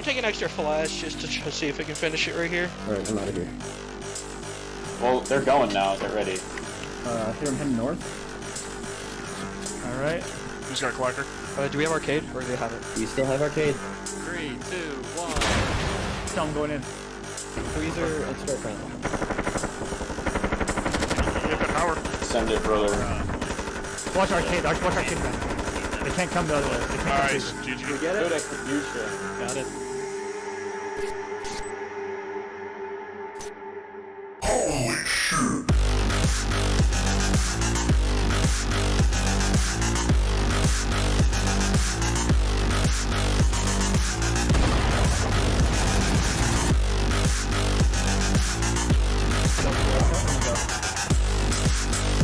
taking extra flash just to see if I can finish it right here. Alright, I'm out of here. Well, they're going now. Get ready. Here I'm heading north. Alright. Who's got a collector? Do we have arcade or do they have it? We still have arcade. 3, 2, 1. Tell them going in. Freezer and storefront. Hit the power. Send it, brother. Watch arcade. Watch arcade back. They can't come the other way. They can't come Nice. through. GG. Get it? Good execution. Got it.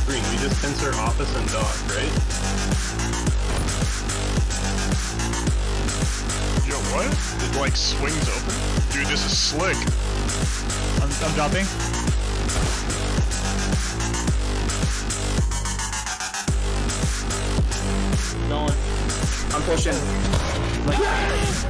Green, we just censor office and dock, right? Yo, what? It like swings open? Dude, this is slick. I'm dropping. Going. I'm pushing. Nice.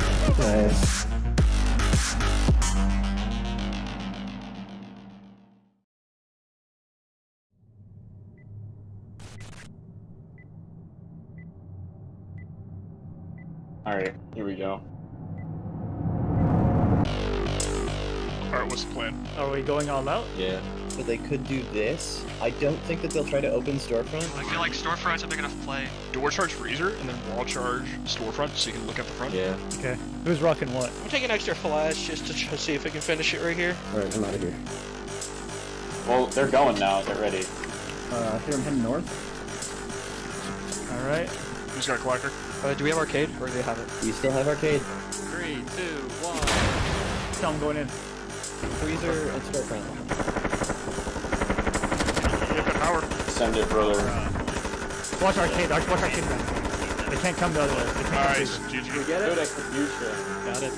Alright, here we go. Alright, what's the plan? Are we going all out? Yeah. So they could do this. I don't think that they'll try to open storefront. I feel like storefront's a big enough play. Door charge freezer, and then wall charge storefront, so you can look at the front. Yeah. Okay. Who's rocking what? I'm taking extra flash just to see if I can finish it right here. Alright, I'm out of here. Well, they're going now. Get ready. Here I'm heading north. Alright. Who's got a collector? Do we have arcade or do they have it? We still have arcade. 3, 2, 1. Tell them going in. Freezer and storefront. Hit the power. Send it, brother. Watch arcade. Watch arcade back. They can't come the other way. They can't come Nice. through. GG. Get it? Good execution. Got it.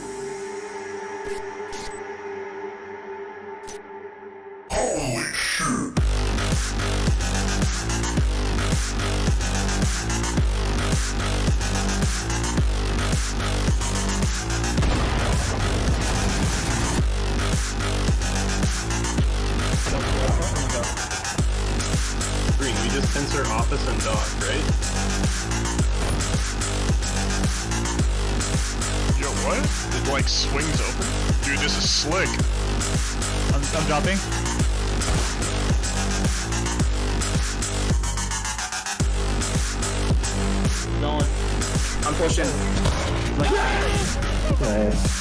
Green, we just censor office and dock, right? Yo, what? It like swings open? Dude, this is slick. I'm dropping. Going. I'm pushing. Nice.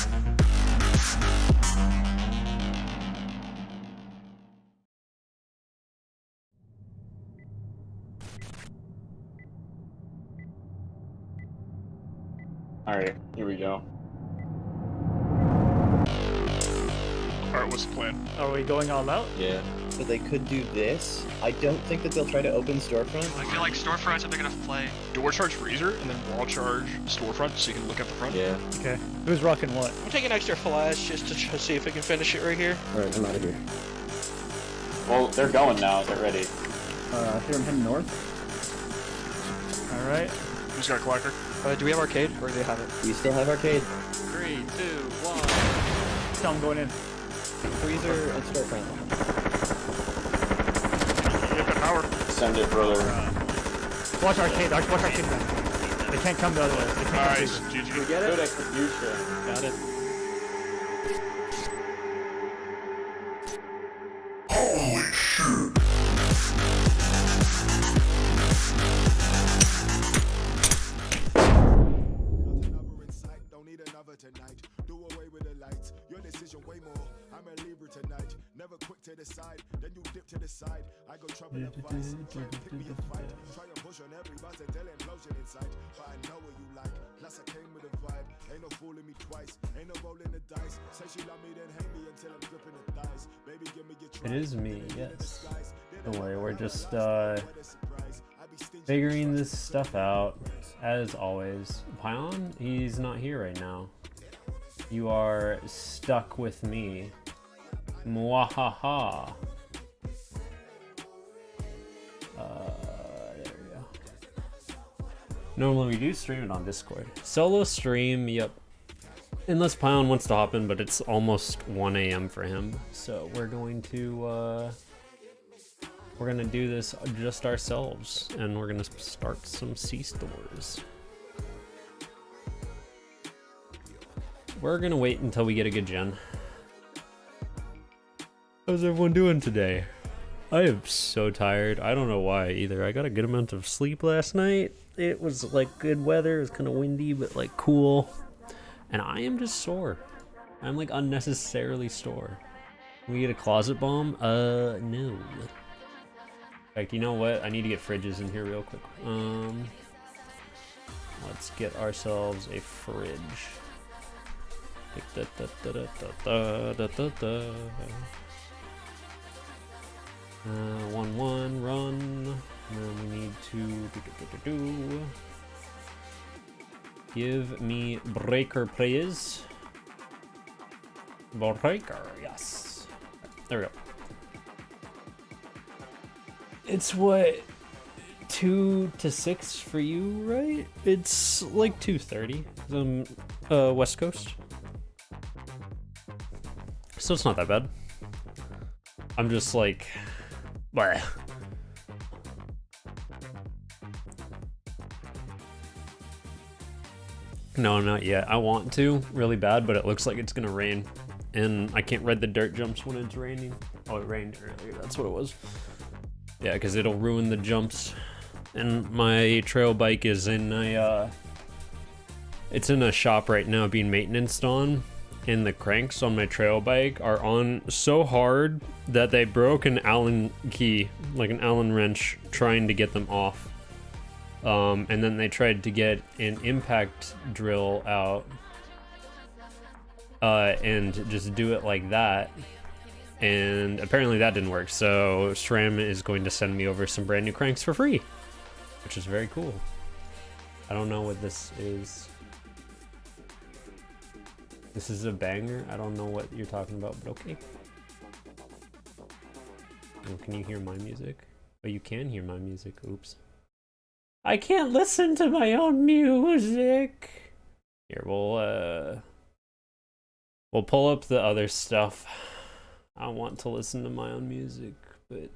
Alright, here we go. Alright, what's the plan? Are we going all out? Yeah. So they could do this. I don't think that they'll try to open storefront. I feel like storefront's a big enough play. Door charge freezer, and then wall charge storefront, so you can look at the front. Yeah. Okay. Who's rocking what? I'm taking extra flash just to see if I can finish it right here. Alright, I'm out of here. Well, they're going now. Get ready. Here I'm heading north. Alright. Who's got a collector? Do we have arcade or do they have it? We still have arcade. 3, 2, 1. Tell them going in. Freezer and storefront. Hit the power. Send it, brother. Watch arcade. Watch arcade back. They can't come the other way. They can't come Nice. through. GG. Get it? Good execution. Got it. Tonight, do away with the lights. Your decision way more. I'm a Libra tonight. Never quick to the side, then you dip to the side. I go trouble advice. Try and pick me a fight. Try and push on every buzz until implosion inside. But I know what you like. Plus I came with a vibe. Ain't no fooling me twice. Ain't no rolling the dice. Say she love me, then hate me until I'm gripping the thighs. Baby, give me your try. It is me, yes. Don't worry, we're just figuring this stuff out, as always. Pylon, he's not here right now. You are stuck with me. Mwahaha. There we go. Normally we do stream it on Discord. Solo stream, yep. Unless Pion wants to hop in, but it's almost 1 a.m. for him. So we're going to do this just ourselves, and we're gonna start some C-stores. We're gonna wait until we get a good gen. How's everyone doing today? I am so tired. I don't know why either. I got a good amount of sleep last night. It was like good weather. It was kind of windy, but like cool. And I am just sore. I'm like unnecessarily sore. Can we get a closet bomb? No. In fact, you know what? I need to get fridges in here real quick. Let's get ourselves a fridge. 1-1 run. And then we need to give me breaker, please. Breaker, yes. There we go. It's what, 2 to 6 for you, right? It's like 2:30. West Coast. So it's not that bad. I'm just like, bleh. No, not yet. I want to really bad, but it looks like it's gonna rain, and I can't ride the dirt jumps when it's raining. Oh, it rained earlier. That's what it was. Yeah, because it'll ruin the jumps. And my trail bike is in a it's in a shop right now being maintenanced on, and the cranks on my trail bike are on so hard that they broke an Allen key, like an Allen wrench, trying to get them off. And then they tried to get an impact drill out and just do it like that. And apparently that didn't work. So SRAM is going to send me over some brand new cranks for free, which is very cool. I don't know what this is. This is a banger. I don't know what you're talking about, but okay. Oh, can you hear my music? Oh, you can hear my music. Oops. I can't listen to my own music. Here, we'll pull up the other stuff. I want to listen to my own music, but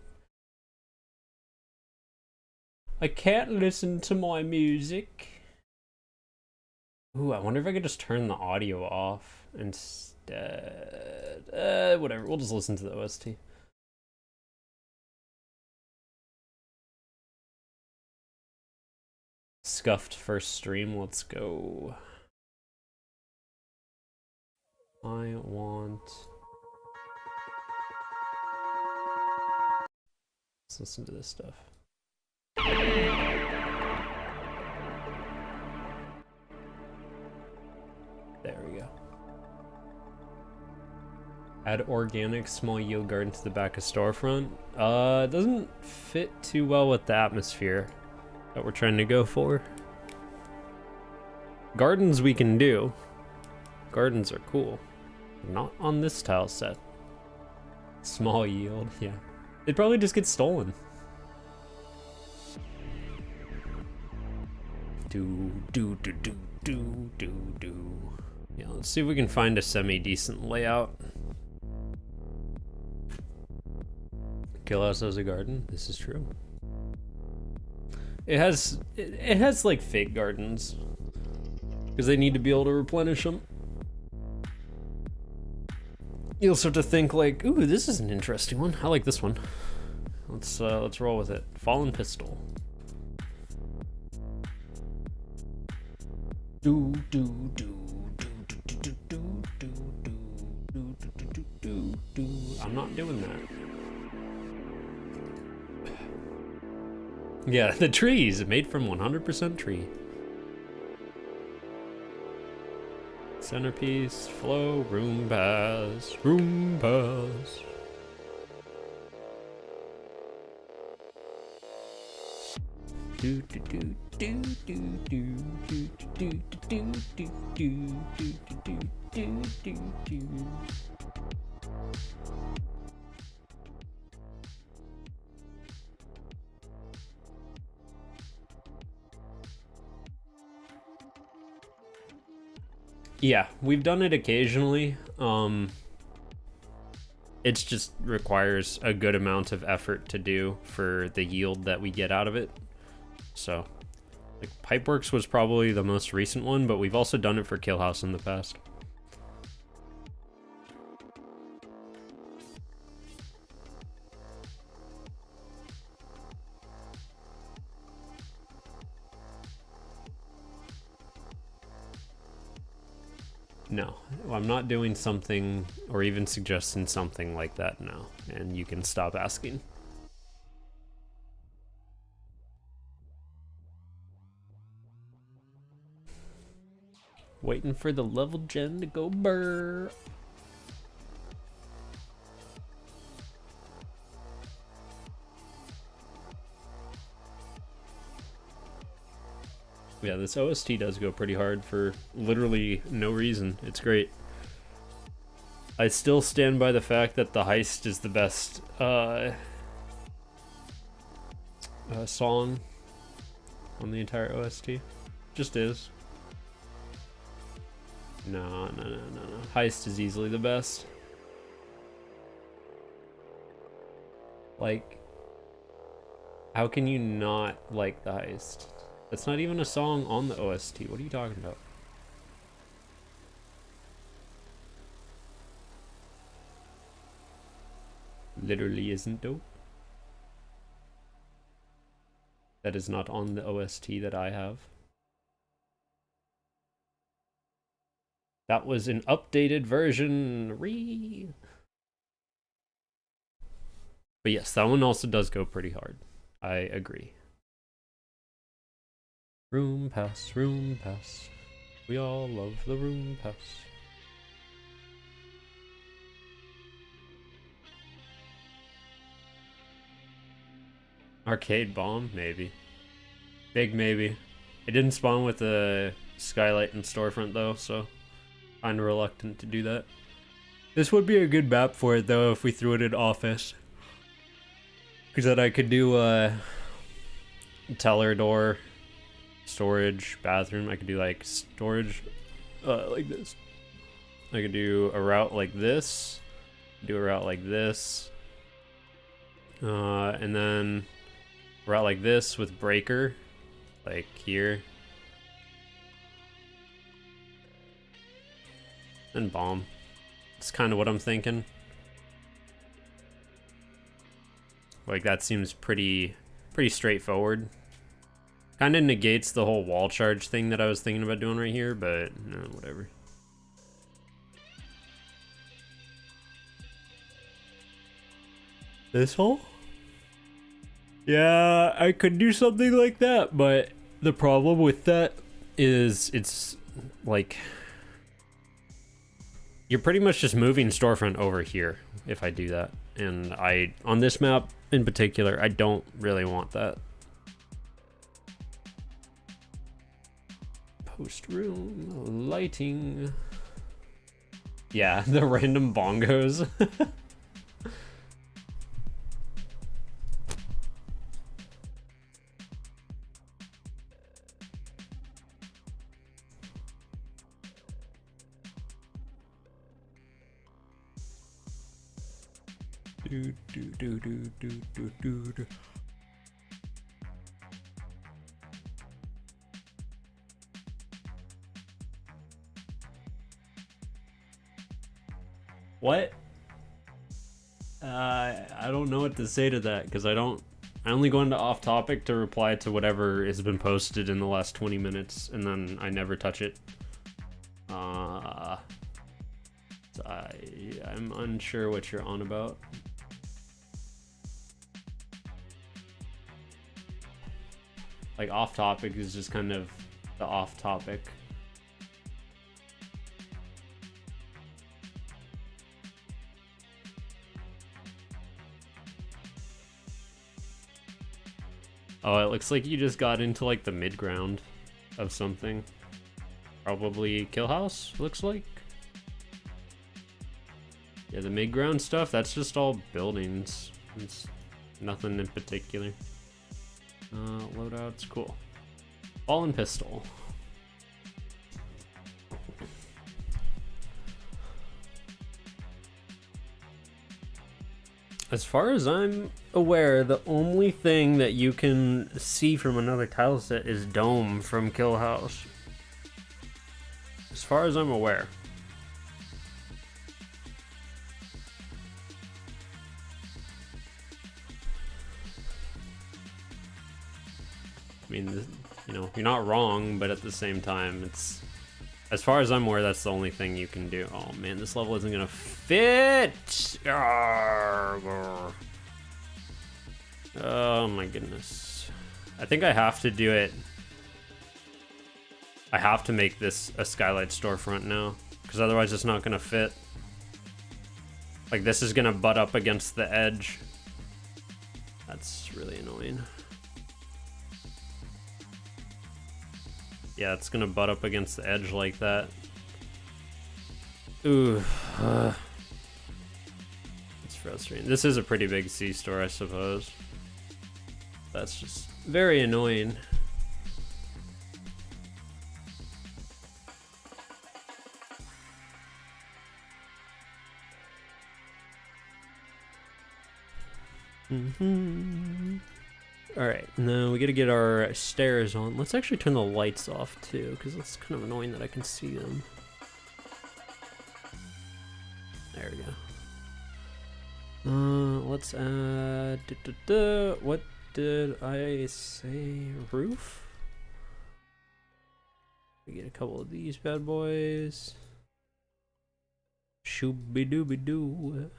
I can't listen to my music. Ooh, I wonder if I could just turn the audio off instead. Whatever, we'll just listen to the OST. Scuffed first stream, let's go. I want... Let's listen to this stuff. There we go. Add organic small yield garden to the back of storefront. It doesn't fit too well with the atmosphere that we're trying to go for. Gardens we can do. Gardens are cool. Not on this tile set. Small yield, yeah. They'd probably just get stolen. Do. Yeah, let's see if we can find a semi-decent layout. Killhouse has a garden. This is true. It has like fake gardens because they need to be able to replenish them. You'll start to think like, ooh, this is an interesting one. I like this one. Let's roll with it. Fallen Pistol. I'm not doing that. Yeah, the trees made from 100% tree. Centerpiece, flow, room pass. Yeah, we've done it occasionally. It just requires a good amount of effort to do for the yield that we get out of it. So, like, Pipeworks was probably the most recent one, but we've also done it for Killhouse in the past. No, I'm not doing something or even suggesting something like that now, and you can stop asking. Waiting for the level gen to go burr. Yeah, this OST does go pretty hard for literally no reason. It's great. I still stand by the fact that the heist is the best song on the entire OST. Just is. No. Heist is easily the best. Like, how can you not like the heist? That's not even a song on the OST. What are you talking about? Literally isn't dope. That is not on the OST that I have. That was an updated version. But yes, that one also does go pretty hard. I agree. Room pass, room pass. We all love the room pass. Arcade bomb, maybe. Big maybe. It didn't spawn with the skylight and storefront though, so I'm reluctant to do that. This would be a good map for it though if we threw it in office. Because then I could do teller door, storage, bathroom. I could do like storage like this. I could do a route like this, do a route like this, and then a route like this with breaker, like here, and bomb. It's kind of what I'm thinking. Like that seems pretty straightforward. Kind of negates the whole wall charge thing that I was thinking about doing right here, but no, whatever. This hole? Yeah, I could do something like that, but the problem with that is it's like you're pretty much just moving storefront over here if I do that. And on this map in particular, I don't really want that. Post room lighting. Yeah, the random bongos. do. What? I don't know what to say to that because I only go into off topic to reply to whatever has been posted in the last 20 minutes and then I never touch it. I'm unsure what you're on about. Like off topic is just kind of the off topic. Oh, it looks like you just got into like the mid ground of something. Probably Killhouse, looks like. Yeah, the mid ground stuff, that's just all buildings. It's nothing in particular. Loadouts, cool. Ball and pistol. As far as I'm aware, the only thing that you can see from another tile set is Dome from Kill House. As far as I'm aware. I mean, you know, you're not wrong, but at the same time, it's... As far as I'm aware, that's the only thing you can do. Oh man, this level isn't gonna fit! Arrgh. Oh my goodness. I think I have to do it. I have to make this a skylight storefront now, because otherwise it's not gonna fit. Like, this is gonna butt up against the edge. That's really annoying. Yeah, it's gonna butt up against the edge like that. Ooh. It's frustrating. This is a pretty big C-store, I suppose. That's just very annoying. Alright, now we gotta get our stairs on. Let's actually turn the lights off too, because it's kind of annoying that I can see them. There we go. Let's add... What did I say? Roof? We get a couple of these bad boys. Shooby-dooby-doo.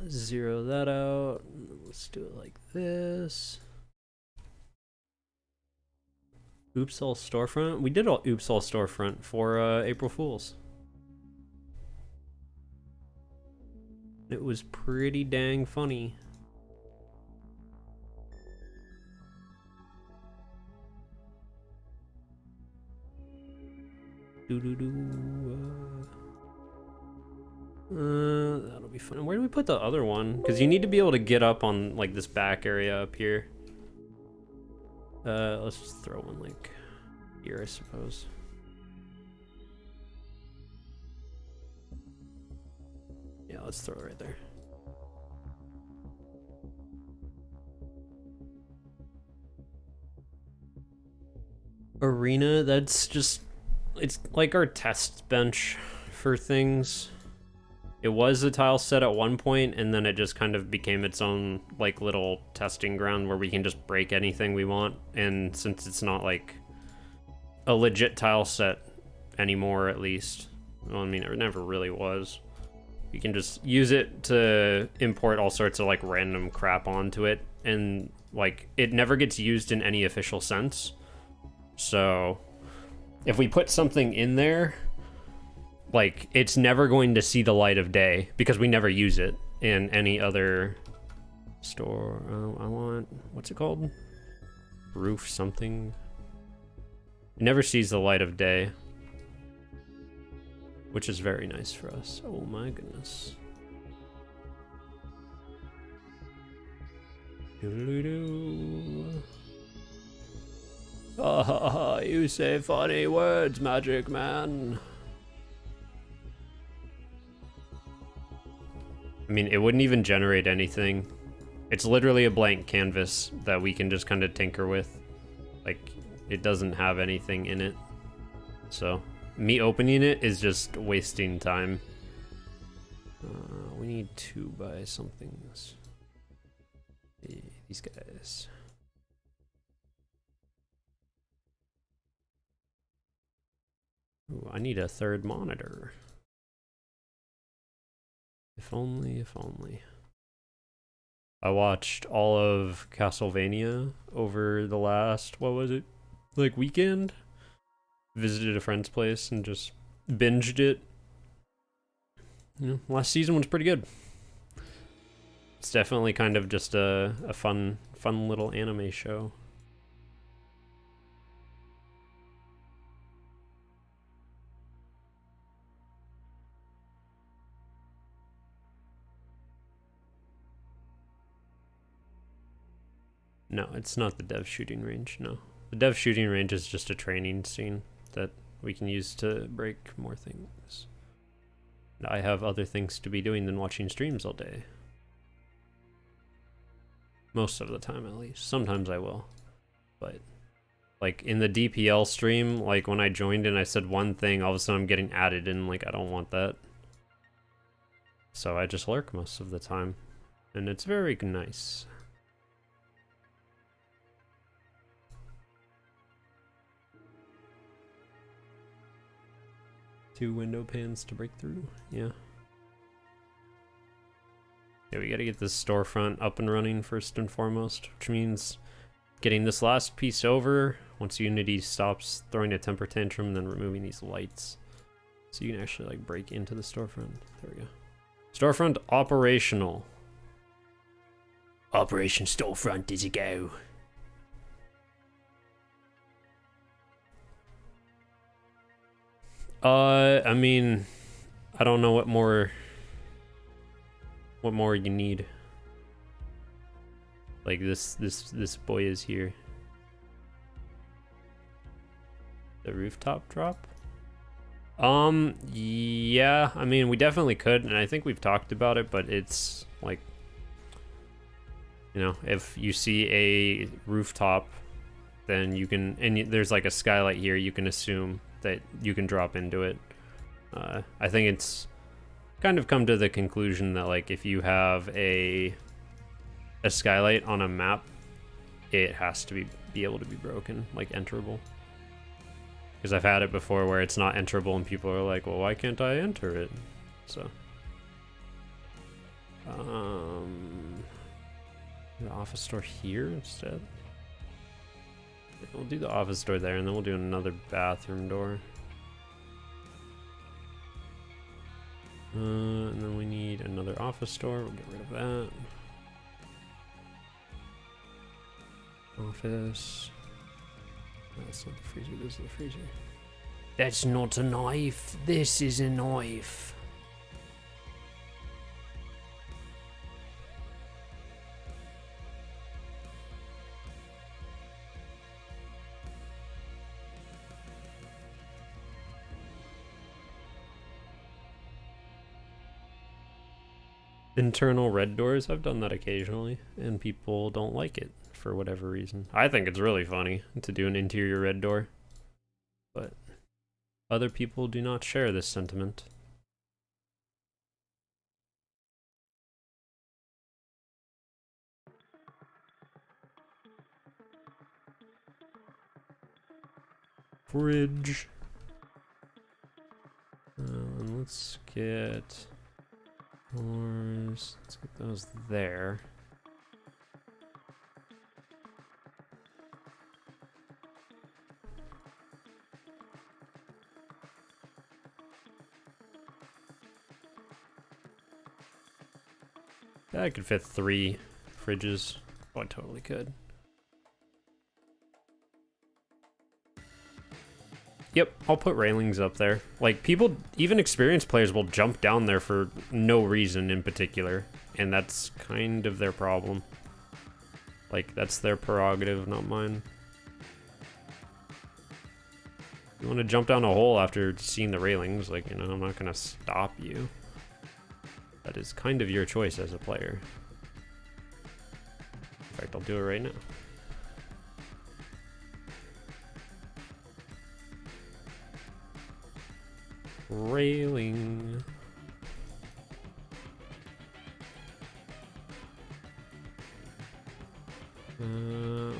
Zero that out. Let's do it like this. Oops All Storefront. We did all Oops All Storefront for April Fools. It was pretty dang funny. That'll be fun. Where do we put the other one? Because you need to be able to get up on like this back area up here. Let's just throw one like here, I suppose. Yeah, let's throw it right there. Arena, that's just, it's like our test bench for things. It was a tile set at one point, and then it just kind of became its own like little testing ground where we can just break anything we want. And since it's not like a legit tile set anymore, at least, well, I mean, it never really was. You can just use it to import all sorts of like random crap onto it, and like it never gets used in any official sense. So if we put something in there, like, it's never going to see the light of day because we never use it in any other store. I want, what's it called? Roof something. It never sees the light of day, which is very nice for us. Oh my goodness. Doo-doo-doo. Ah, you say funny words, Magic Man. I mean, it wouldn't even generate anything. It's literally a blank canvas that we can just kind of tinker with. Like, it doesn't have anything in it. So, me opening it is just wasting time. We need to buy something. These guys. Ooh, I need a third monitor. If only, if only. I watched all of Castlevania over the last, what was it, like weekend? Visited a friend's place and just binged it. You know, last season was pretty good. It's definitely kind of just a fun little anime show. No, it's not the dev shooting range, no. The dev shooting range is just a training scene that we can use to break more things. And I have other things to be doing than watching streams all day. Most of the time, at least. Sometimes I will. But, like, in the DPL stream, like, when I joined and I said one thing, all of a sudden I'm getting added and, like, I don't want that. So I just lurk most of the time. And it's very nice. Two window pans to break through, yeah. Yeah, we gotta get this storefront up and running first and foremost, which means getting this last piece over once Unity stops throwing a temper tantrum, and then removing these lights. So you can actually like break into the storefront. There we go. Storefront operational. Operation Storefront is a go. I mean, I don't know what more you need. Like this boy is here. The rooftop drop? Yeah, I mean, we definitely could, and I think we've talked about it, but it's like, you know, if you see a rooftop, then you can, and there's like a skylight here, you can assume that you can drop into it. I think it's kind of come to the conclusion that like if you have a skylight on a map, it has to be able to be broken, like enterable. Because I've had it before where it's not enterable and people are like, well, why can't I enter it? So the office store here instead. We'll do the office door there, and then we'll do another bathroom door. And then we need another office door. We'll get rid of that. Office. That's not the freezer, this is the freezer. That's not a knife. This is a knife. Internal red doors, I've done that occasionally, and people don't like it for whatever reason. I think it's really funny to do an interior red door, but other people do not share this sentiment. Fridge. And let's get doors. Let's get those there. I could fit 3 fridges. Oh, I totally could. Yep, I'll put railings up there. Like, people, even experienced players will jump down there for no reason in particular, and that's kind of their problem. Like, that's their prerogative, not mine. You want to jump down a hole after seeing the railings, like, you know, I'm not gonna stop you. That is kind of your choice as a player. In fact, I'll do it right now. Railing.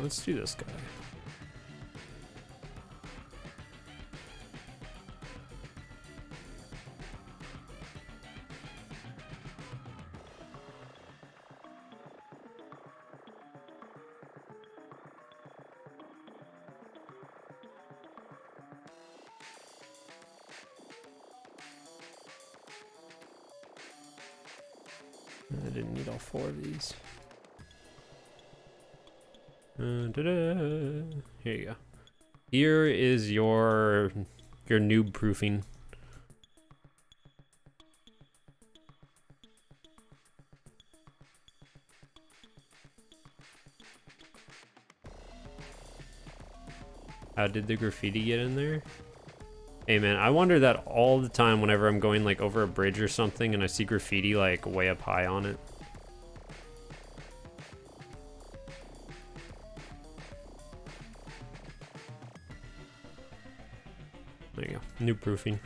Let's do this guy. I didn't need all 4 of these. Here you go. Here is your noob proofing. How did the graffiti get in there? Hey man, I wonder that all the time whenever I'm going like over a bridge or something and I see graffiti like way up high on it. There you go, new proofing.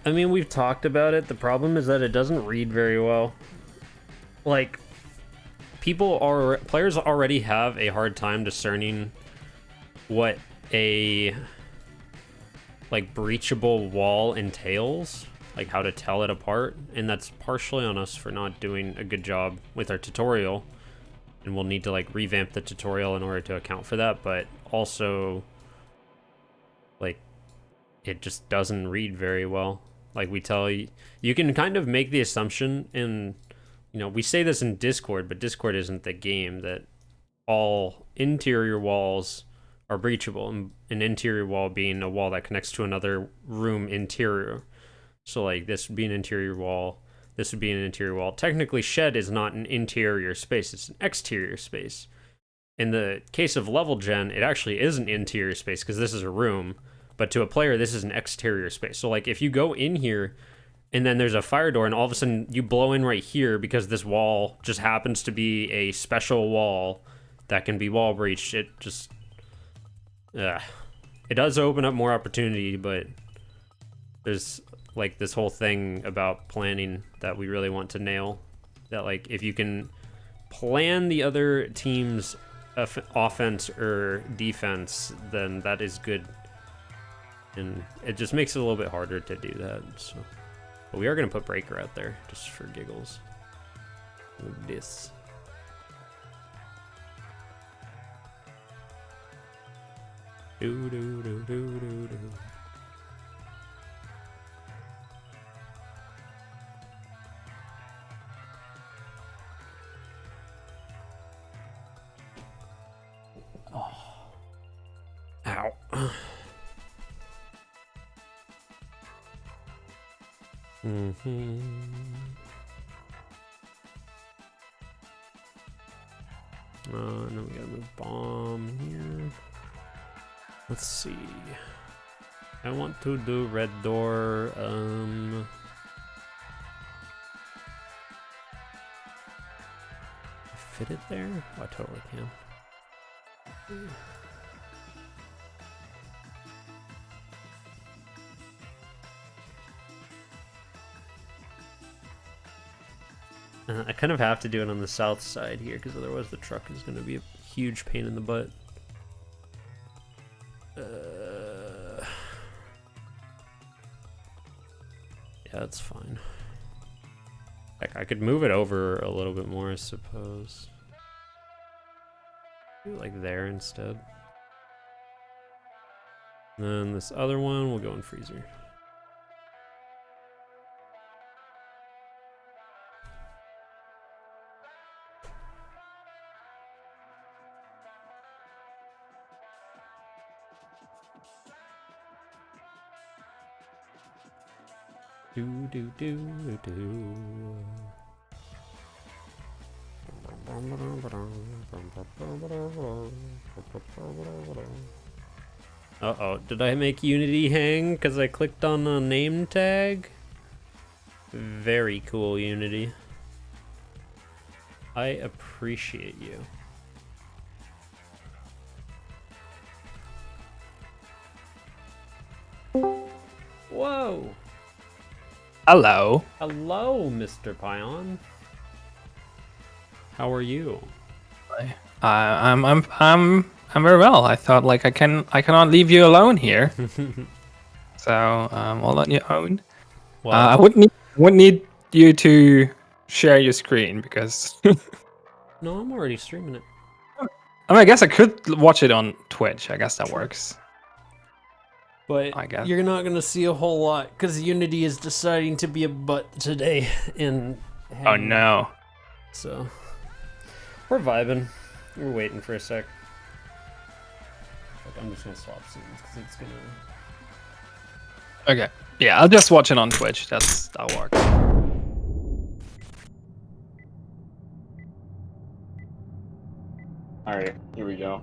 I mean, we've talked about it. The problem is that it doesn't read very well. Like, players already have a hard time discerning what a like breachable wall entails, like how to tell it apart, and that's partially on us for not doing a good job with our tutorial, and we'll need to like revamp the tutorial in order to account for that, but also like it just doesn't read very well. Like we tell you, you can kind of make the assumption, and you know, we say this in Discord, but Discord isn't the game, that all interior walls are breachable, and an interior wall being a wall that connects to another room interior. So like this would be an interior wall, this would be an interior wall. Technically, shed is not an interior space, it's an exterior space. In the case of level gen, it actually is an interior space because this is a room, but to a player, this is an exterior space. So like if you go in here and then there's a fire door and all of a sudden you blow in right here because this wall just happens to be a special wall that can be wall breached, it just... it does open up more opportunity, but there's like this whole thing about planning that we really want to nail. That like if you can plan the other team's offense or defense, then that is good. And it just makes it a little bit harder to do that. So, but we are going to put breaker out there just for giggles. Like this. Do do do do do do. Oh. Ow. Mm-hmm. No, we gotta move bomb here. Let's see. I want to do red door. Fit it there? Oh, I totally can. I kind of have to do it on the south side here because otherwise the truck is going to be a huge pain in the butt. Yeah, that's fine. Heck, I could move it over a little bit more, I suppose. Do it like there instead. And then this other one will go in freezer. Do do do do. Uh-oh, did I make Unity hang because I clicked on a name tag? Very cool, Unity. I appreciate you. Whoa! Hello. Hello, Mr. Pion. How are you? I'm very well. I thought like I cannot leave you alone here. So all on your own. Well, I wouldn't need you to share your screen because no, I'm already streaming it. I mean I guess I could watch it on Twitch. I guess that works. But I guess. you're not going to see a whole lot because Unity is deciding to be a butt today. And Oh no. So we're vibing. We're waiting for a sec. Like, I'm just going to swap scenes because it's going to Okay. Yeah, I'll just watch it on Twitch. That'll work. Alright, here we go.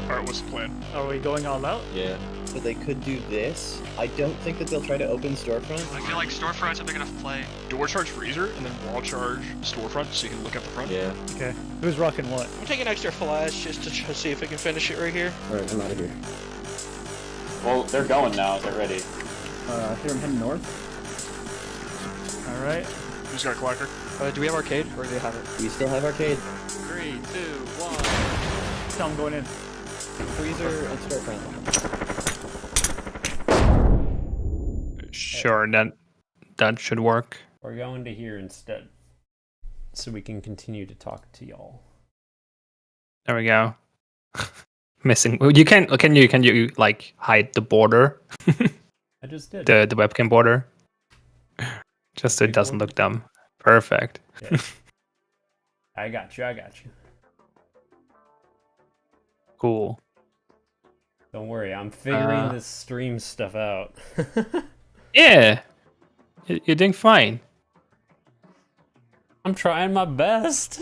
Alright, what's the plan? Are we going all out? Yeah. So they could do this. I don't think that they'll try to open storefront. I feel like storefront's a big enough play. Door charge freezer, and then wall charge storefront so you can look at the front. Yeah. Okay. Who's rocking what? I'm taking extra flash just to see if we can finish it right here. Alright, I'm out of here. Well, they're going now. They're ready. Here I'm heading north. All right. Who's got clacker? Do we have arcade or do they have it? We still have arcade. 3, 2, 1. Tell him going in. Freezer and storefront. Sure, that should work. We're going to here instead, so we can continue to talk to y'all. There we go. Missing. Well, can you like hide the border? I just did. the webcam border. Just so it doesn't look dumb. Perfect. Yeah. I got you. Cool. Don't worry, I'm figuring this stream stuff out. Yeah. You're doing fine. I'm trying my best.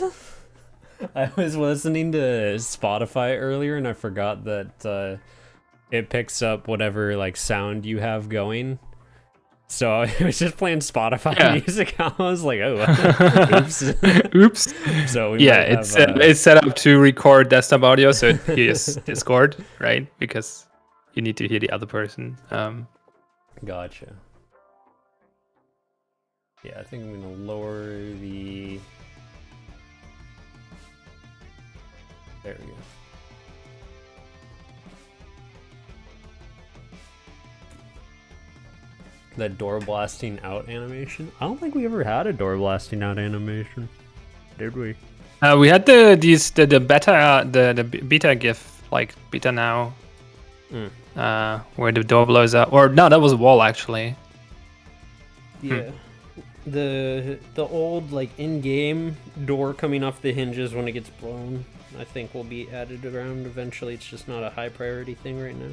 I was listening to Spotify earlier and I forgot that it picks up whatever like sound you have going. So I was just playing Spotify music. I was like, oh, oops. Oops. So we Yeah, might have, it's set up to record desktop audio, so it hears Discord, right? Because you need to hear the other person. Gotcha. Yeah, I think I'm gonna lower the. There we go. That door blasting out animation. I don't think we ever had a door blasting out animation, did we? We had the beta the beta GIF, like beta now, where the door blows up. Or no, that was a wall actually. Yeah. The old like in-game door coming off the hinges when it gets blown, I think will be added around eventually. It's just not a high priority thing right now.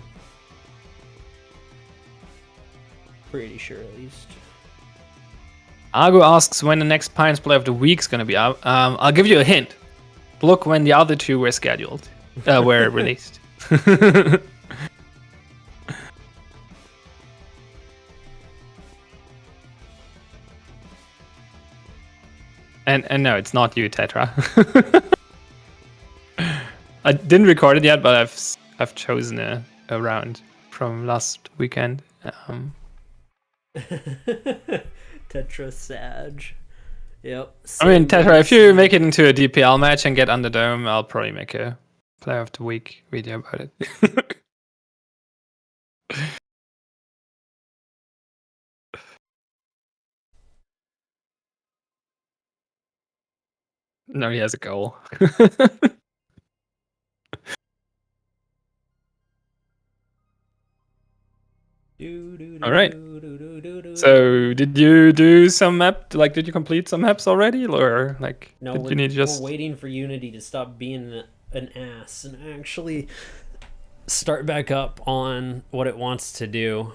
Pretty sure at least. Argo asks when the next Pines Play of the Week is gonna be out. I'll give you a hint. Look when the other two were scheduled, were released. And no, it's not you, Tetra. I didn't record it yet, but I've chosen a round from last weekend. Tetra Sag. Yep. I mean, Tetra, if you make it into a DPL match and get Underdome, I'll probably make a Player of the Week video about it. No, he has a goal. All right. So, did you do some map? Like, did you complete some maps already, or like, No, did you need just? we're waiting for Unity to stop being an ass and actually start back up on what it wants to do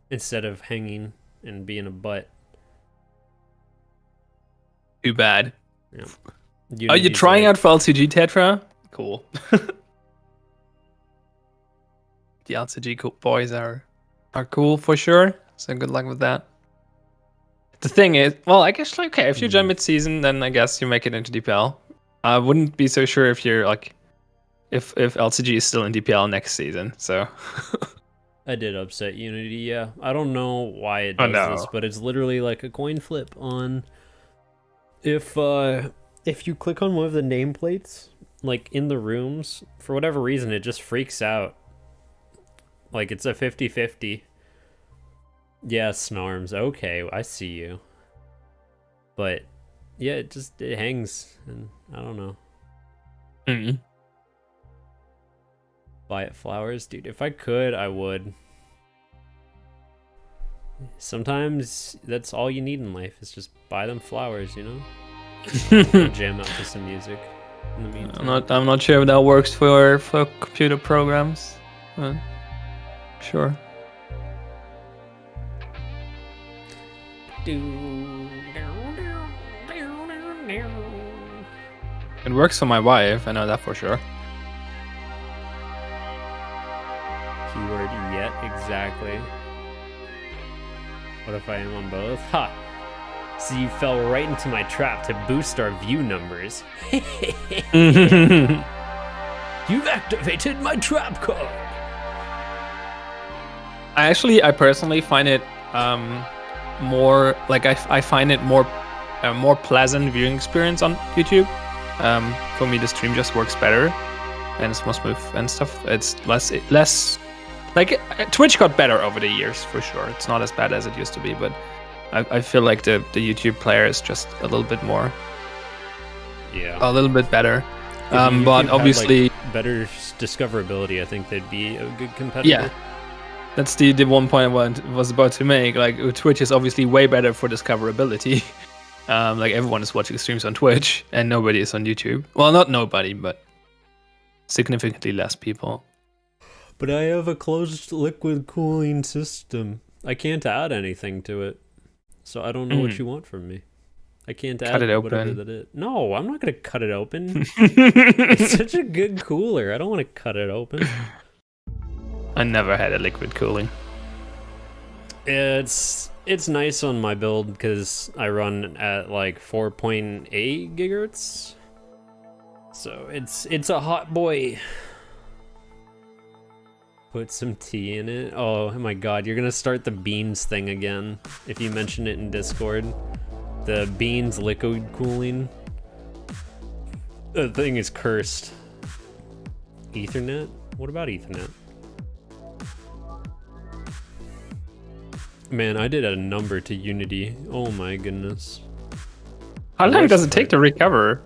instead of hanging and being a butt. Too bad. Yeah. Are you trying out for LCG, Tetra? Cool. The LCG boys are cool for sure. So good luck with that. The thing is, well, I guess like, okay, if you join mid-season, then I guess you make it into DPL. I wouldn't be so sure if you're like, if LCG is still in DPL next season. So. I did upset Unity. Yeah, I don't know why it does this, but it's literally like a coin flip on. If you click on one of the nameplates, like in the rooms, for whatever reason, it just freaks out. Like it's a 50-50. Yeah, Snarms. Okay, I see you. But yeah, it hangs, and I don't know. Mm-hmm. Buy it flowers, dude. If I could, I would. Sometimes that's all you need in life is just buy them flowers, you know. Jam out to some music. In the meantime. I'm not sure if that works for computer programs. Sure. It works for my wife, I know that for sure. Keyword yet, exactly. What if I am on both? Ha! So you fell right into my trap to boost our view numbers. You've activated my trap card! I personally find it more like I find it more a more pleasant viewing experience on YouTube. For me, the stream just works better, and it's more smooth and stuff. It's less like Twitch got better over the years for sure. It's not as bad as it used to be, but I feel like the YouTube player is just a little bit more, a little bit better. But obviously, had, better discoverability. I think they'd be a good competitor. Yeah. That's the one point I was about to make. Like Twitch is obviously way better for discoverability. Like everyone is watching streams on Twitch and nobody is on YouTube. Well, not nobody, but significantly less people. But I have a closed liquid cooling system. I can't add anything to it. So I don't know what you want from me. I can't add it whatever open. that is. No, I'm not going to cut it open. It's such a good cooler. I don't want to cut it open. I never had a liquid cooling. It's nice on my build because I run at like 4.8 gigahertz. So it's a hot boy. Put some tea in it. Oh my god, you're gonna start the beans thing again if you mention it in Discord. The beans liquid cooling. The thing is cursed. Ethernet? What about Ethernet? Man, I did a number to Unity. Oh my goodness. How long does it take to recover?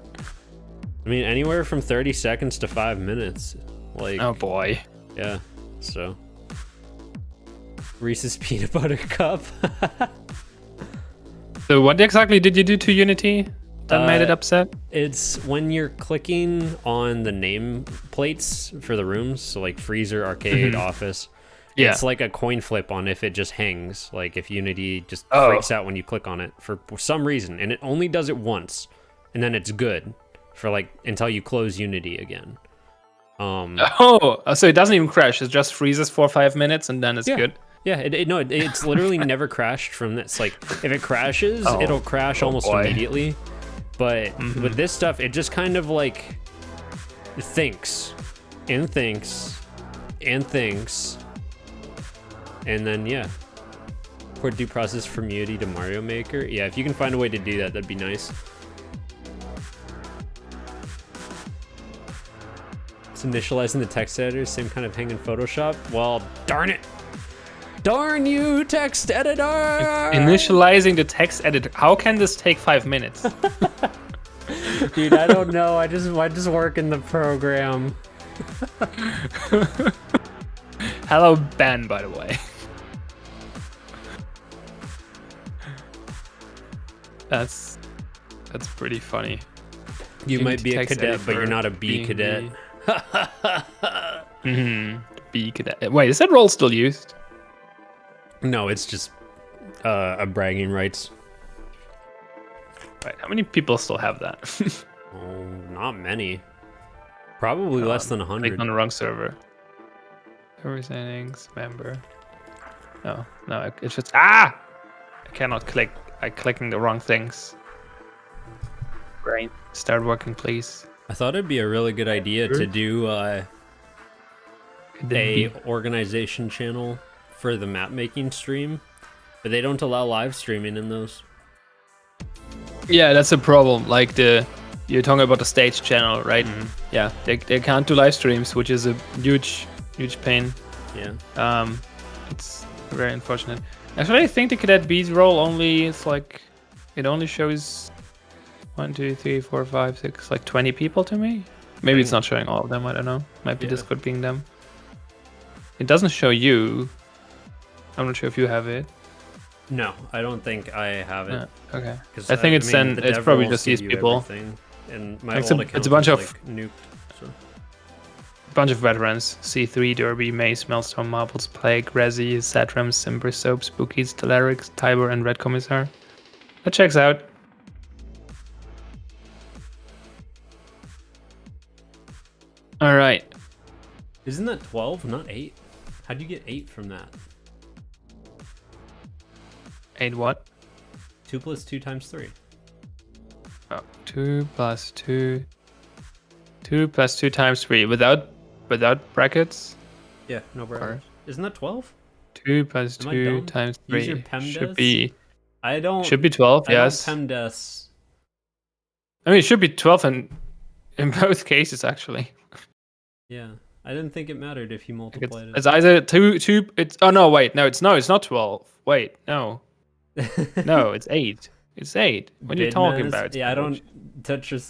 I mean, anywhere from 30 seconds to 5 minutes. Like, oh boy. Yeah, so. Reese's Peanut Butter Cup. So what exactly did you do to Unity that made it upset? It's when you're clicking on the name plates for the rooms, so like freezer, arcade, office. Yeah. It's like a coin flip on if it just hangs, like if Unity just freaks out when you click on it for some reason, and it only does it once, and then it's good for like until you close Unity again. So it doesn't even crash, it just freezes for 5 minutes and then it's good? Yeah, it's literally never crashed from this. Like if it crashes, it'll crash almost immediately. But with this stuff, it just kind of like thinks and thinks and thinks. And then, yeah. Port due process from Unity to Mario Maker. Yeah, if you can find a way to do that, that'd be nice. It's initializing the text editor, same kind of hang in Photoshop. Well, darn it. Darn you, text editor! Initializing the text editor. How can this take 5 minutes? Dude, I don't know. I just work in the program. Hello, Ben, by the way. That's pretty funny. You might be a cadet, but you're not a B cadet. B cadet. Wait, is that role still used? No, it's just a bragging rights. Right, how many people still have that? Oh, not many. Probably less than 100. Like on the wrong server. Server settings, member. No, it's just I cannot click. I'm clicking the wrong things. Brain, start working, please. I thought it'd be a really good idea to do a organization channel for the map making stream, but they don't allow live streaming in those. Yeah, that's a problem. Like you're talking about the stage channel, right? Yeah, they can't do live streams, which is a huge pain. Yeah. It's very unfortunate. Actually, I think the Cadet B's role only only shows 1, 2, 3, 4, 5, 6, like 20 people to me. Maybe it's not showing all of them. I don't know. Might be Discord being them. It doesn't show you. I'm not sure if you have it. No, I don't think I have it. Okay. I think it's probably just these people. And my it's a bunch of nuked. So. bunch of veterans. C3, Derby, Mace, Maelstrom, Marbles, Plague, Resi, Satram, Simber, Soap, Spookies, Telerix, Tiber, and Red Commissar. That checks out. Alright. Isn't that 12, not 8? How'd you get 8 from that? 8 what? 2 plus 2 times 3. Oh, 2 plus 2. 2 plus 2 times 3. Without brackets? Yeah, no brackets. Isn't that 12? 2 plus Am I 2 dumb? times Use 3 your PEMDAS? should be I don't. should be 12. Yes. I don't PEMDAS. I mean, it should be 12 in both cases actually. Yeah, I didn't think it mattered if you multiplied It's either two. It's no, it's not 12. Wait, no, no, it's 8. It's 8. What are you talking about? Yeah, I don't. Tetris,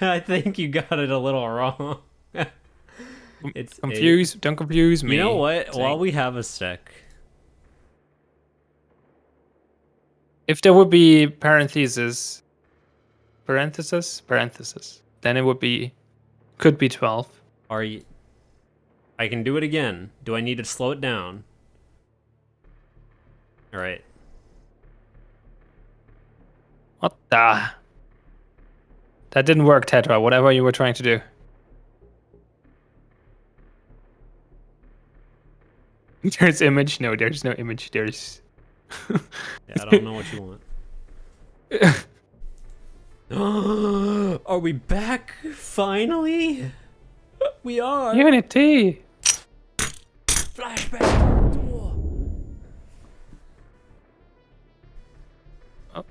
I think you got it a little wrong. It's confused. 8. Don't confuse me. You know what? While we have a sec, if there would be parentheses, then it could be 12. Are you? I can do it again. Do I need to slow it down? All right. What the? That didn't work, Tetra. Whatever you were trying to do. There's image. No, there's no image. There's. Yeah, I don't know what you want. Are we back finally? We are. Unity. Flashback. Oh.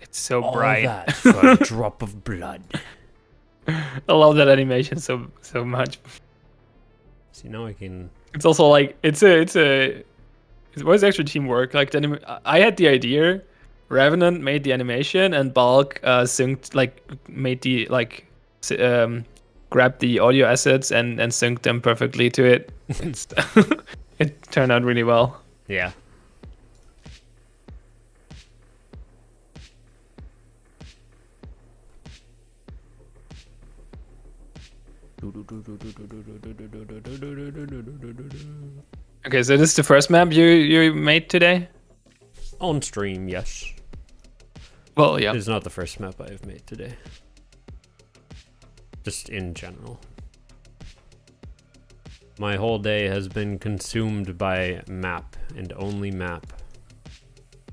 It's so All bright. that for a drop of blood. I love that animation so much. See, now I can. It's also like it was extra teamwork. Like I had the idea, Revenant made the animation, and Bulk synced made the grabbed the audio assets and synced them perfectly to it. It turned out really well. Yeah. Okay, so this is the first map you made today? On stream, yes. Well, yeah. It's not the first map I have made today. Just in general. My whole day has been consumed by map and only map.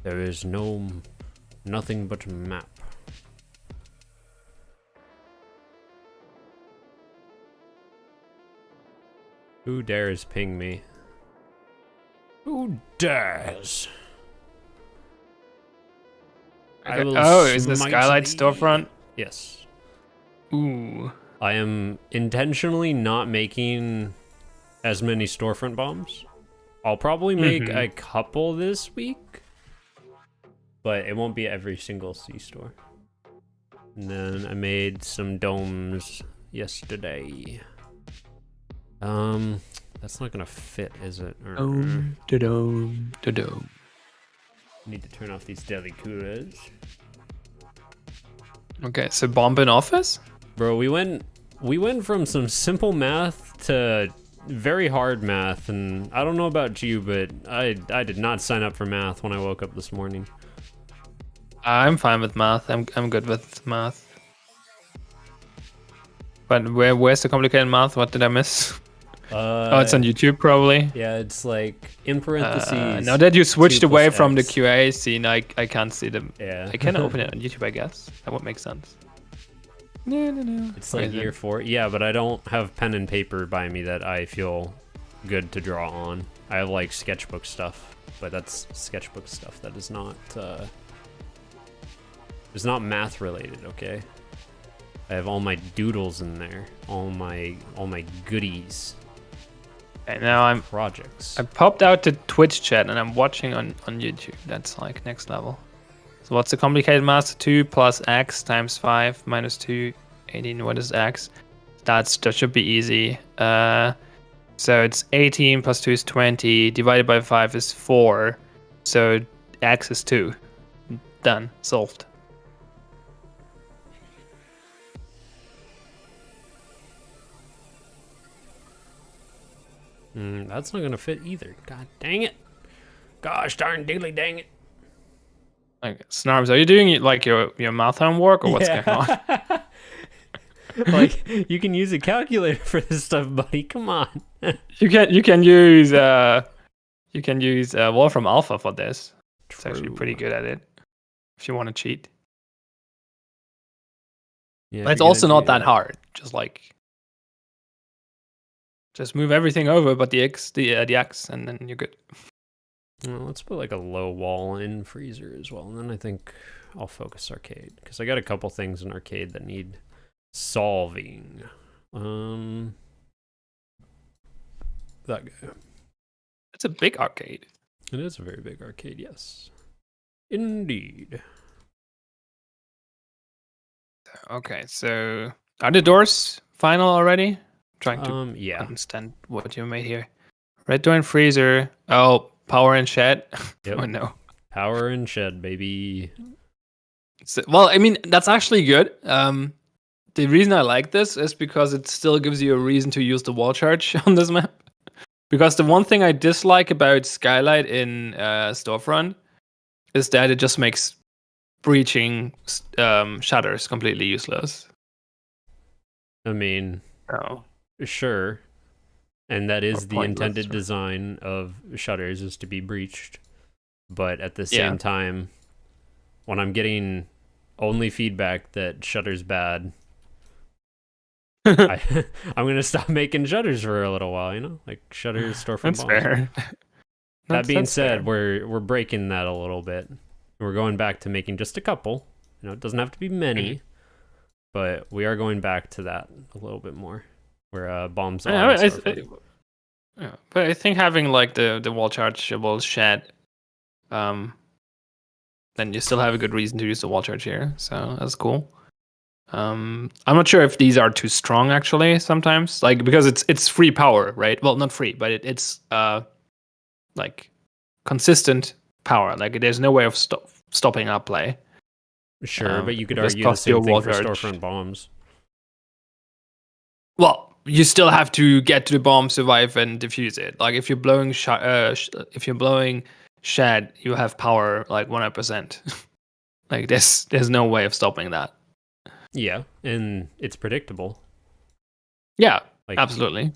There is nothing but map. Who dares ping me? Who dares? Okay. Oh, is the smite Skylight thee. storefront? Yes. Ooh. I am intentionally not making as many storefront bombs. I'll probably make a couple this week, but it won't be every single C-store. And then I made some domes yesterday. That's not gonna fit, is it? Da-dome. Need to turn off these deli coolers. Okay, so bomb in office? Bro, we went from some simple math to very hard math, and I don't know about you, but I did not sign up for math when I woke up this morning. I'm fine with math. I'm good with math. But where's the complicated math? What did I miss? Oh, it's on YouTube probably. Yeah, it's like in parentheses. Now that you switched 2 away plus from the X. QA scene, I can't see them. Yeah. I can open it on YouTube, I guess. That would make sense. No. It's like year 4. Yeah, but I don't have pen and paper by me that I feel good to draw on. I have like sketchbook stuff, but that's sketchbook stuff that is not math related, okay? I have all my doodles in there, all my goodies. Okay, now I projects. popped out the Twitch chat and I'm watching on YouTube. That's like next level. So what's the complicated math? 2 plus x times 5 minus 2, 18. What is x? That should be easy. So it's 18 plus 2 is 20. Divided by 5 is 4. So x is 2. Done. Solved. That's not gonna fit either. God dang it. Gosh darn diggly dang it. Like, Snarms, are you doing like your mouth homework or what's going on? Like, you can use a calculator for this stuff, buddy. Come on. You can use Wolfram Alpha for this. It's actually pretty good at it. If you want to cheat. Yeah, But it's also not that hard. Just move everything over but the X, and then you're good. Well, let's put like a low wall in freezer as well, and then I think I'll focus arcade because I got a couple things in arcade that need solving. That guy. It's a big arcade. It is a very big arcade, yes. Indeed. Okay, so are the doors final already? Trying to yeah. understand what you made here. Red door and freezer. Oh, power and shed. Yep. Oh no. Power and shed, baby. So, well, I mean, that's actually good. The reason I like this is because it still gives you a reason to use the wall charge on this map. Because the one thing I dislike about Skylight in Storefront is that it just makes breaching shutters completely useless. I mean, Oh. sure. And that is Or the pointless, intended or- design of shutters, is to be breached. But at the same time, when I'm getting only feedback that shutter's bad, I'm gonna stop making shutters for a little while, you know? Like shutters, storefront That's bombs. fair. That being That's said, fair. we're breaking that a little bit. We're going back to making just a couple. You know, it doesn't have to be many, but we are going back to that a little bit more. Where bombs are. Yeah, but I think having like the wall chargeable shed, then you still have a good reason to use the wall charge here. So that's cool. I'm not sure if these are too strong actually. Sometimes, like because it's free power, right? Well, not free, but it's like consistent power. Like there's no way of stopping up play. Sure, but you could just argue the cost you a same thing wall for charge. storefront bombs. Well, you still have to get to the bomb, survive, and defuse it. Like if you're blowing shed, you have power like 100%. Like there's no way of stopping that. Yeah, and it's predictable. Yeah, Like absolutely.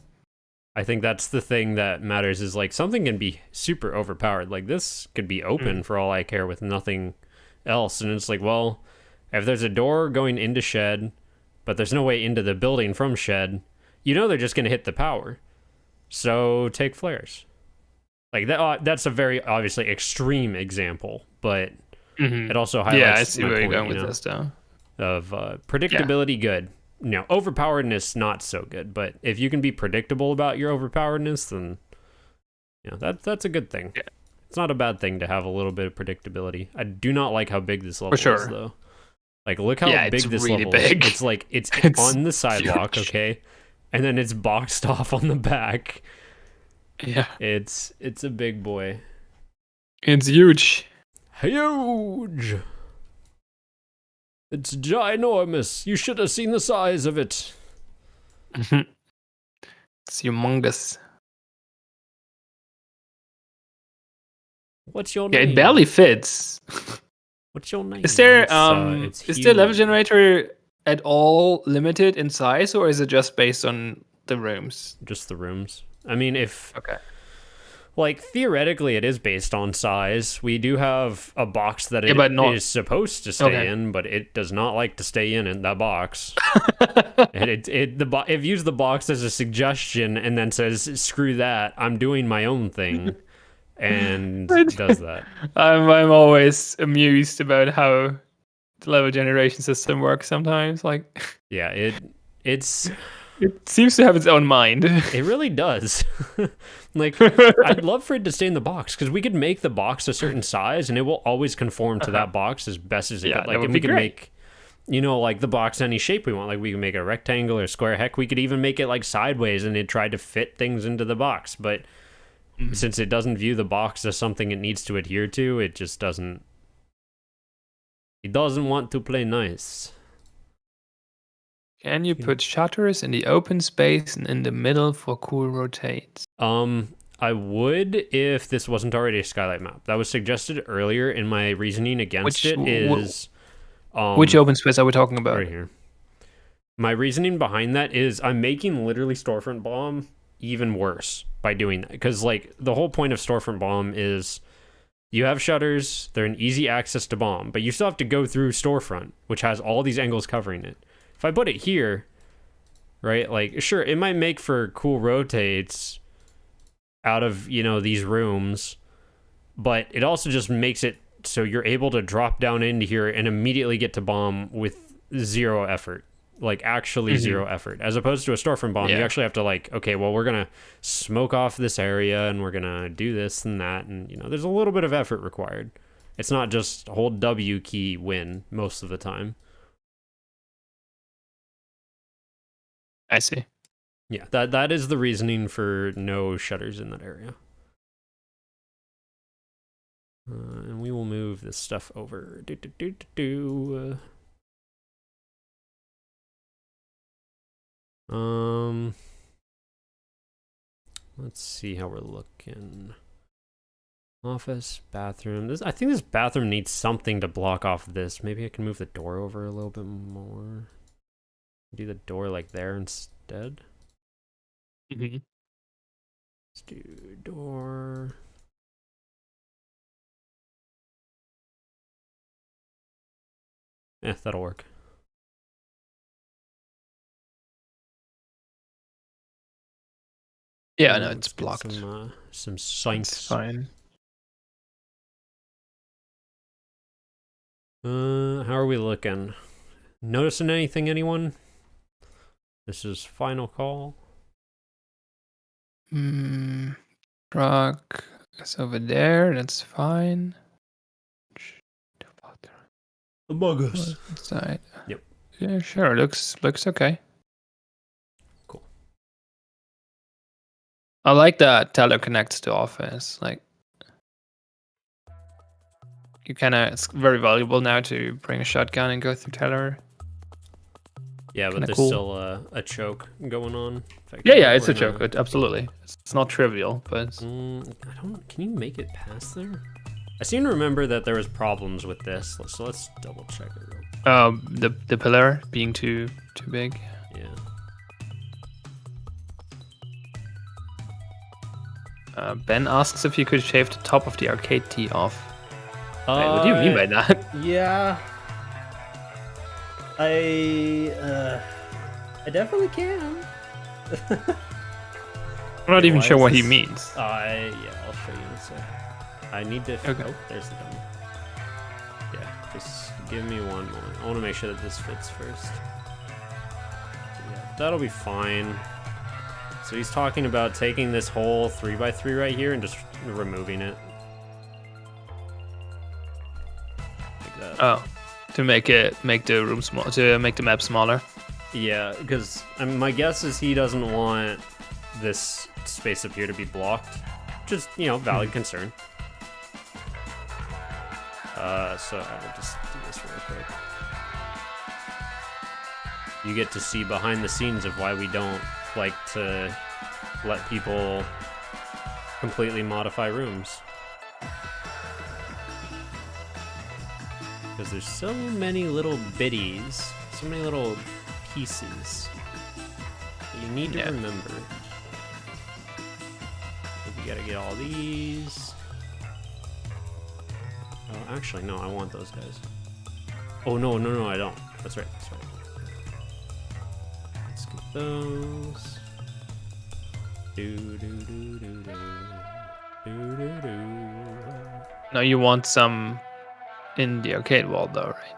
I think that's the thing that matters is like something can be super overpowered. Like this could be open for all I care with nothing else. And it's like, well, if there's a door going into shed, but there's no way into the building from shed, you know they're just going to hit the power. So take flares. Like that's a very obviously extreme example, but it also highlights Yeah, I see my where you're point, going you with know, this though. of predictability good. You know, overpoweredness not so good, but if you can be predictable about your overpoweredness, then you know that's a good thing. Yeah. It's not a bad thing to have a little bit of predictability. I do not like how big this level sure. is though. Like look how Yeah, big it's this really level big. is. It's like it's It's on the sidewalk, huge. okay? And then it's boxed off on the back. Yeah, It's a big boy. it's huge. Huge. It's ginormous. You should have seen the size of it. It's humongous. What's your Yeah, name? it barely fits. What's your name? Is there It's is the level huge. generator at all limited in size, or is it just based on the rooms? Just the rooms. I mean, if Okay. like theoretically it is based on size. We do have a box that Yeah, but not- is supposed to stay Okay. in, but it does not like to stay in that box. And it views the box as a suggestion and then says, "Screw that! I'm doing my own thing," and does that. I'm always amused about how the level generation system works sometimes. Like Yeah, it's it seems to have its own mind. it really does. Like I'd love for it to stay in the box because we could make the box a certain size and it will always conform to that box as best as it Yeah, could. that Like would and be we could great. make, you know, like the box any shape we want. Like we can make a rectangle or square. Heck, we could even make it like sideways and it tried to fit things into the box. But since it doesn't view the box as something it needs to adhere to, it just doesn't. It doesn't want to play nice. Can you put shutters in the open space and in the middle for cool rotates? I would if this wasn't already a skylight map. That was suggested earlier in my reasoning against it is... which open space are we talking about? Right here. My reasoning behind that is I'm making literally Storefront Bomb even worse by doing that. Because, like, the whole point of Storefront Bomb is you have shutters, they're an easy access to bomb, but you still have to go through Storefront, which has all these angles covering it. If I put it here, right, like, sure, it might make for cool rotates out of, you know, these rooms, but it also just makes it so you're able to drop down into here and immediately get to bomb with zero effort. Like, actually zero effort. As opposed to a Storefront Bomb, you actually have to, like, okay, well, we're going to smoke off this area and we're going to do this and that. And, you know, there's a little bit of effort required. It's not just hold W key, win most of the time. I see. Yeah, that is the reasoning for no shutters in that area. And we will move this stuff over. Let's see how we're looking. Office, bathroom. I think this bathroom needs something to block off this. Maybe I can move the door over a little bit more. Do the door like there instead. Mm-hmm. Let's do door. Yeah, that'll work. Yeah, no, Let's it's get blocked. Some syncs. It's fine. How are we looking? Noticing anything, anyone? This is final call. Truck is over there. That's fine. Among Us. Side. Yep. Yeah, sure. Looks okay. Cool. I like that Teller connects to Office. Like, you it's very valuable now to bring a shotgun and go through Teller. Yeah, but Kinda there's cool. still a choke going on. Yeah, it's a joke. Absolutely. It's not trivial, but I don't. Can you make it past there? I seem to remember that there was problems with this, so let's double check it real quick. the pillar being too big. Yeah. Ben asks if you could shave the top of the arcade tee off. Wait, what do you mean by that? Yeah. I definitely can. I'm not even why sure is what he this- means. Yeah, I'll show you in a sec. I need to. Okay. Oh, there's the dummy. Yeah, just give me one moment. I want to make sure that this fits first. Yeah, that'll be fine. So he's talking about taking this whole 3x3 right here and just removing it. Like that. Oh, to make the room small, to make the map smaller. Yeah, because my guess is he doesn't want this space up here to be blocked. Just, you know, valid concern. So I will just do this real quick. You get to see behind the scenes of why we don't like to let people completely modify rooms. Because there's so many little bitties, so many little pieces that you need to remember. You gotta get all these. Oh, actually, no, I want those guys. Oh, no, I don't. That's right. Let's get those. No, you want some in the arcade wall, though, right?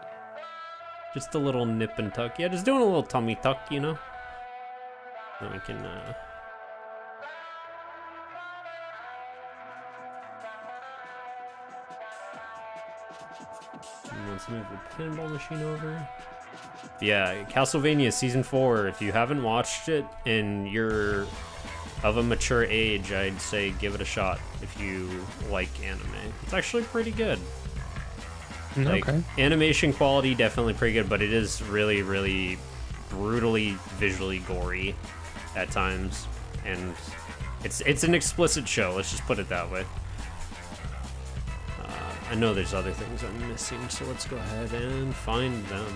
Just a little nip and tuck. Yeah, just doing a little tummy tuck, you know? Then we can, let's move the pinball machine over. Yeah, Castlevania Season 4, if you haven't watched it and you're of a mature age, I'd say give it a shot if you like anime. It's actually pretty good. Like, Okay. animation quality definitely pretty good, but it is really, really brutally visually gory at times, and it's an explicit show. Let's just put it that way. I know there's other things I'm missing, so let's go ahead and find them.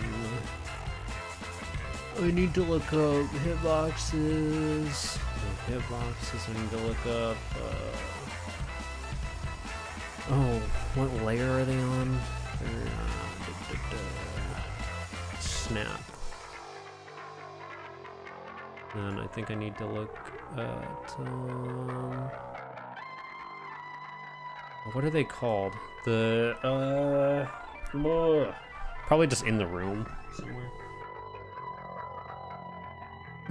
I need to look up hitboxes. No hitboxes. I need to look up. Oh, what layer are they on? Snap. And I think I need to look at. What are they called? The probably just in the room somewhere.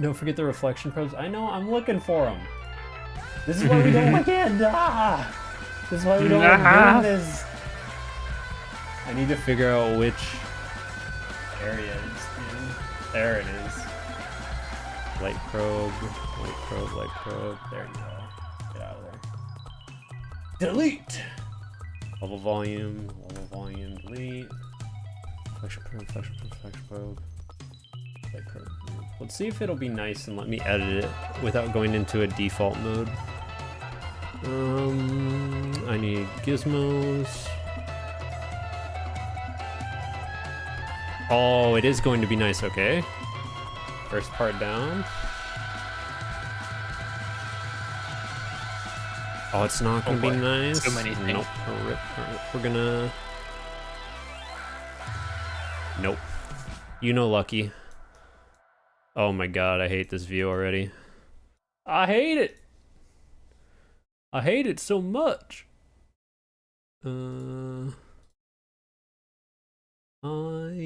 Don't forget the reflection probes. I know, I'm looking for them. This is why we don't look in. This is why we don't look this. I need to figure out which area it's in. There it is. Light probe, light probe, light probe. There you go. Get out of there. Delete! Level volume, delete. Reflection probe, reflection probe, reflection probe. Light probe. Let's see if it'll be nice and let me edit it without going into a default mode. I need gizmos. Oh, it is going to be nice, okay. First part down. Oh, it's not gonna be nice. So many things. Nope. We're gonna. Nope. You know, Lucky. Oh my god, I hate this view already. I hate it. I hate it so much. I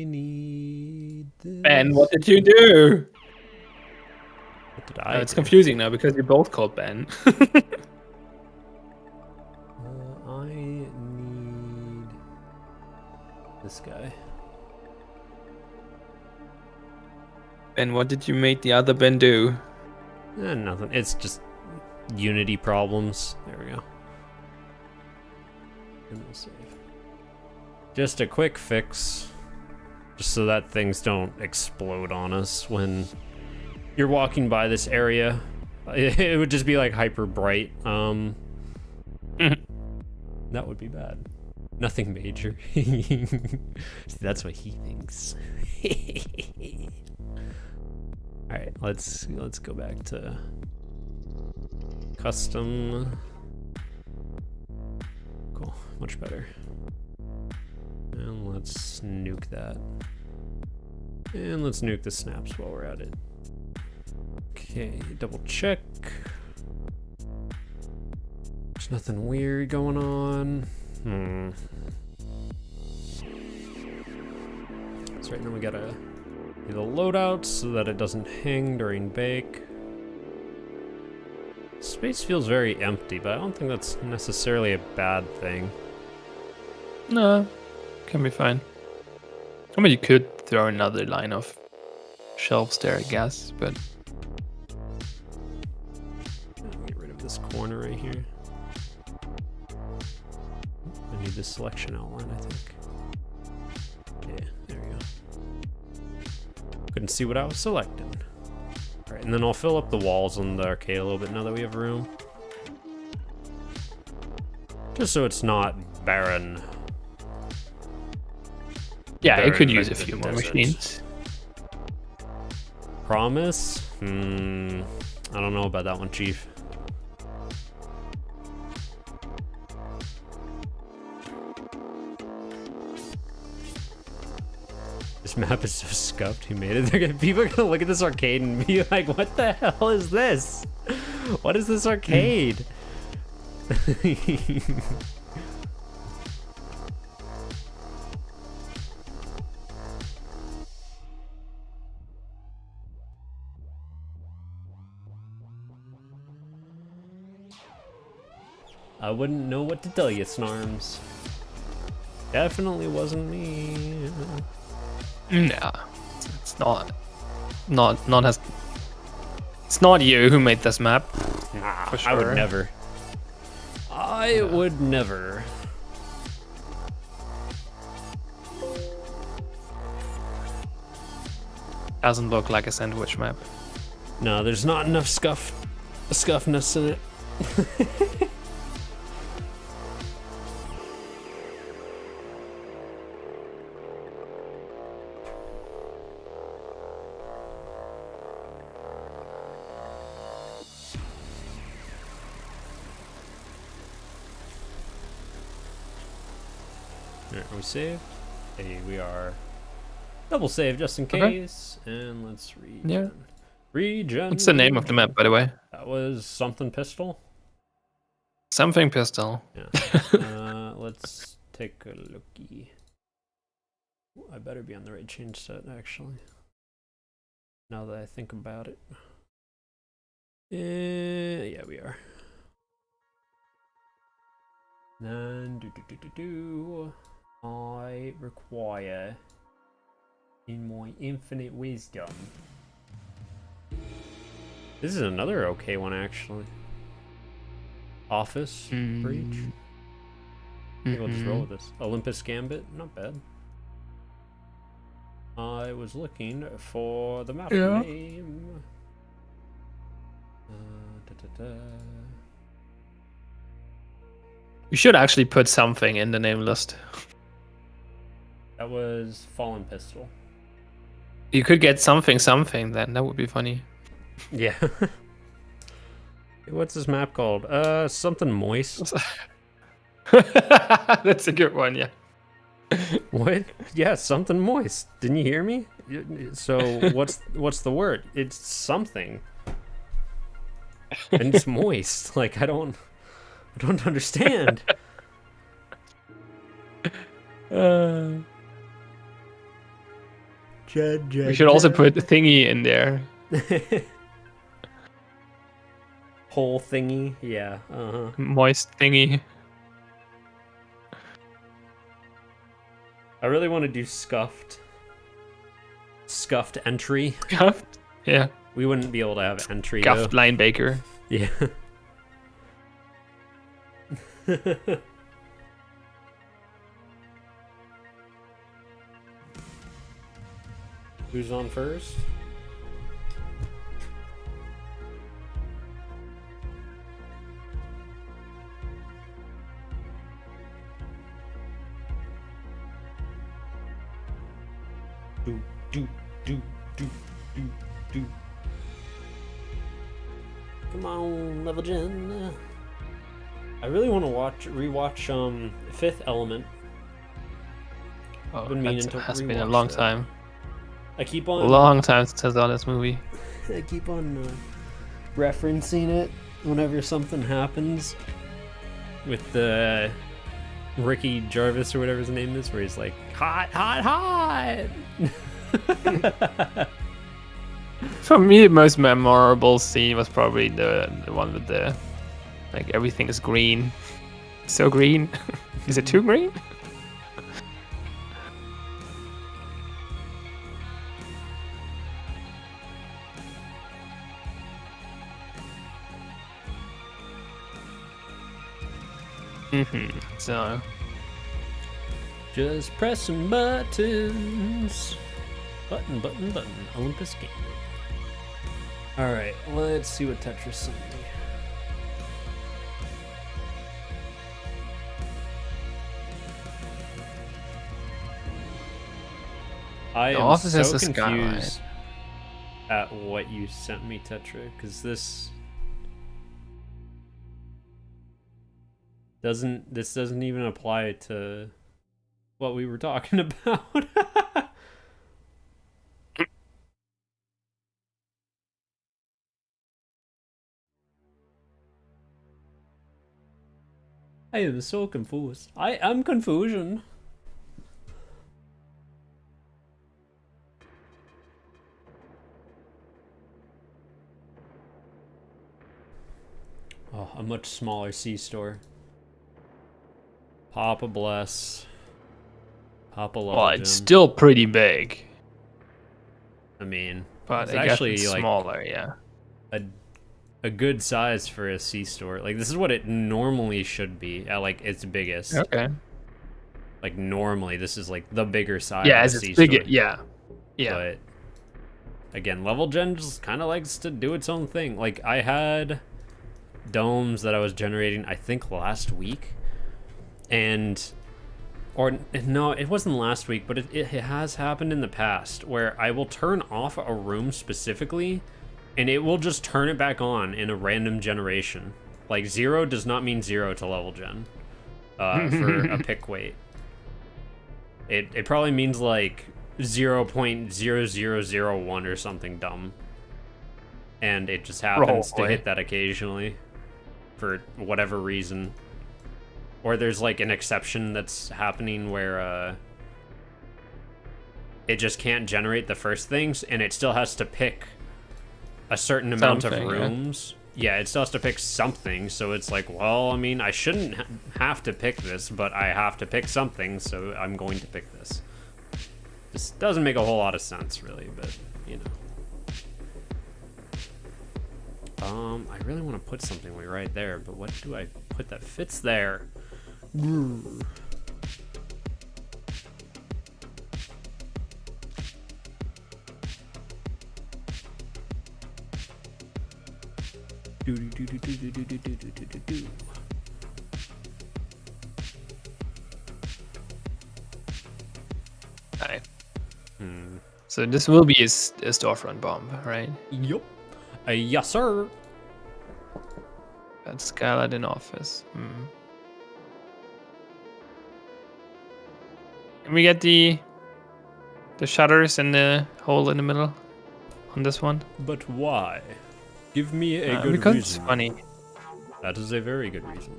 need this. Ben, what did you do? What did I It's do? confusing now because you're both called Ben. I need this guy. Ben, what did you make the other Ben do? Nothing. It's just Unity problems. There we go. And we'll save. Just a quick fix, just so that things don't explode on us when you're walking by this area. It would just be like hyper bright. That would be bad. Nothing major. See, that's what he thinks. All right, let's go back to custom. Cool, much better. And let's nuke that. And let's nuke the snaps while we're at it. Okay, double check. There's nothing weird going on. So right now we gotta do the loadout so that it doesn't hang during bake. Space feels very empty, but I don't think that's necessarily a bad thing. No, can be fine. I mean, you could throw another line of shelves there, I guess, but Get rid of this corner right here. I need this selection outline, I think. Yeah, there we go. Couldn't see what I was selecting. Alright, and then I'll fill up the walls on the arcade a little bit now that we have room. Just so it's not barren. yeah, it could Barren use a like the few more desert. machines. Promise? I don't know about that one, Chief. This map is so scuffed. Who made it? People are gonna look at this arcade and be like, "What the hell is this? What is this arcade?" I wouldn't know what to tell you, Snarms. Definitely wasn't me. Nah, it's not as. It's not you who made this map. Nah, For I would sure. never. I would never. Doesn't look like a sandwich map. No, there's not enough scuffness in it. Alright, are we saved? Hey, we are. Double save just in case. And let's regen. Yeah. Regen. What's the name of the map, by the way? That was something pistol. Something pistol. Yeah. Let's take a looky. I better be on the right change set, actually. Now that I think about it. Yeah, we are. Then I require, in my infinite wisdom. This is another okay one, actually. Office Breach. I think we'll just roll with this. Olympus Gambit, not bad. I was looking for the map name. You should actually put something in the name list. That was Fallen Pistol. You could get something then. That would be funny. Yeah. What's this map called? Something moist. That's a good one, yeah. What? Yeah, something moist. Didn't you hear me? So what's the word? It's something. And it's moist. Like I don't understand. We should also put thingy in there. Whole thingy. Yeah. Uh-huh. Moist thingy. I really want to do scuffed entry. Scuffed? Yeah. We wouldn't be able to have entry Scuffed though. linebacker. Yeah. Who's on first? Do. Come on, Level Gen. I really want to rewatch Fifth Element. Oh, Been meaning that to has been a rewatch long that. time. I keep A on long time since I saw this movie. I keep on referencing it whenever something happens with the Ricky Jarvis or whatever his name is, where he's like, hot, hot, hot. For me, the most memorable scene was probably the one with the, like, everything is green. So green. Is it too green? So Just pressing buttons. Button. Olympus Gambit. Alright, let's see what Tetris sent me. I The am Office so has a skyline. confused at what you sent me, Tetra, because this doesn't even apply to what we were talking about. I am so confused. I am confusion. Oh, a much smaller C-store. Papa bless. Papa love. well, it's still pretty big, I mean, but it's I guess actually it's like smaller. Yeah. a good size for a C-store. Like this is what it normally should be at like its biggest. Okay. Like normally this is like the bigger size Yeah, of as a it's C-store. bigger. Yeah. Yeah. But again, level gen just kind of likes to do its own thing. Like, I had domes that I was generating, I think, last week. Or no, it wasn't last week, but it has happened in the past where I will turn off a room specifically and it will just turn it back on in a random generation. Like 0 does not mean 0 to level gen for a pick weight. It probably means like 0.0001 or something dumb. And it just happens to hit that occasionally for whatever reason. Or there's like an exception that's happening where it just can't generate the first things and it still has to pick a certain amount of rooms. Yeah, it still has to pick something. So it's like, well, I mean, I shouldn't have to pick this, but I have to pick something, so I'm going to pick this. This doesn't make a whole lot of sense, really, but, you know. I really want to put something right there, but what do I put that fits there? Okay. So this will be a storefront bomb, right? Yup. Yes, sir. That's Skylight in office. Can we get the shutters in the hole in the middle on this one? But why? Give me a good because reason. It's funny. That is a very good reason.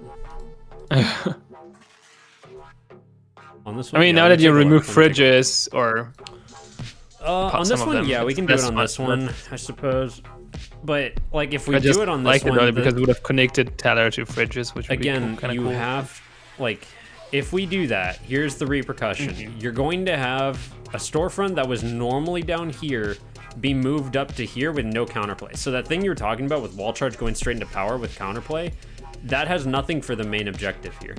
On this I one, mean, yeah, now let that me you take a look. remove fridges or on some this of one, them, yeah, we it's can do it less on this much, one, but- I suppose. But like, if we I just do it on this liked it one, earlier because we would have connected Teller to fridges, which would again, be kind of you cool. have like, if we do that, here's the repercussion. You're going to have a storefront that was normally down here be moved up to here with no counterplay. So that thing you were talking about with wall charge going straight into power with counterplay, that has nothing for the main objective here.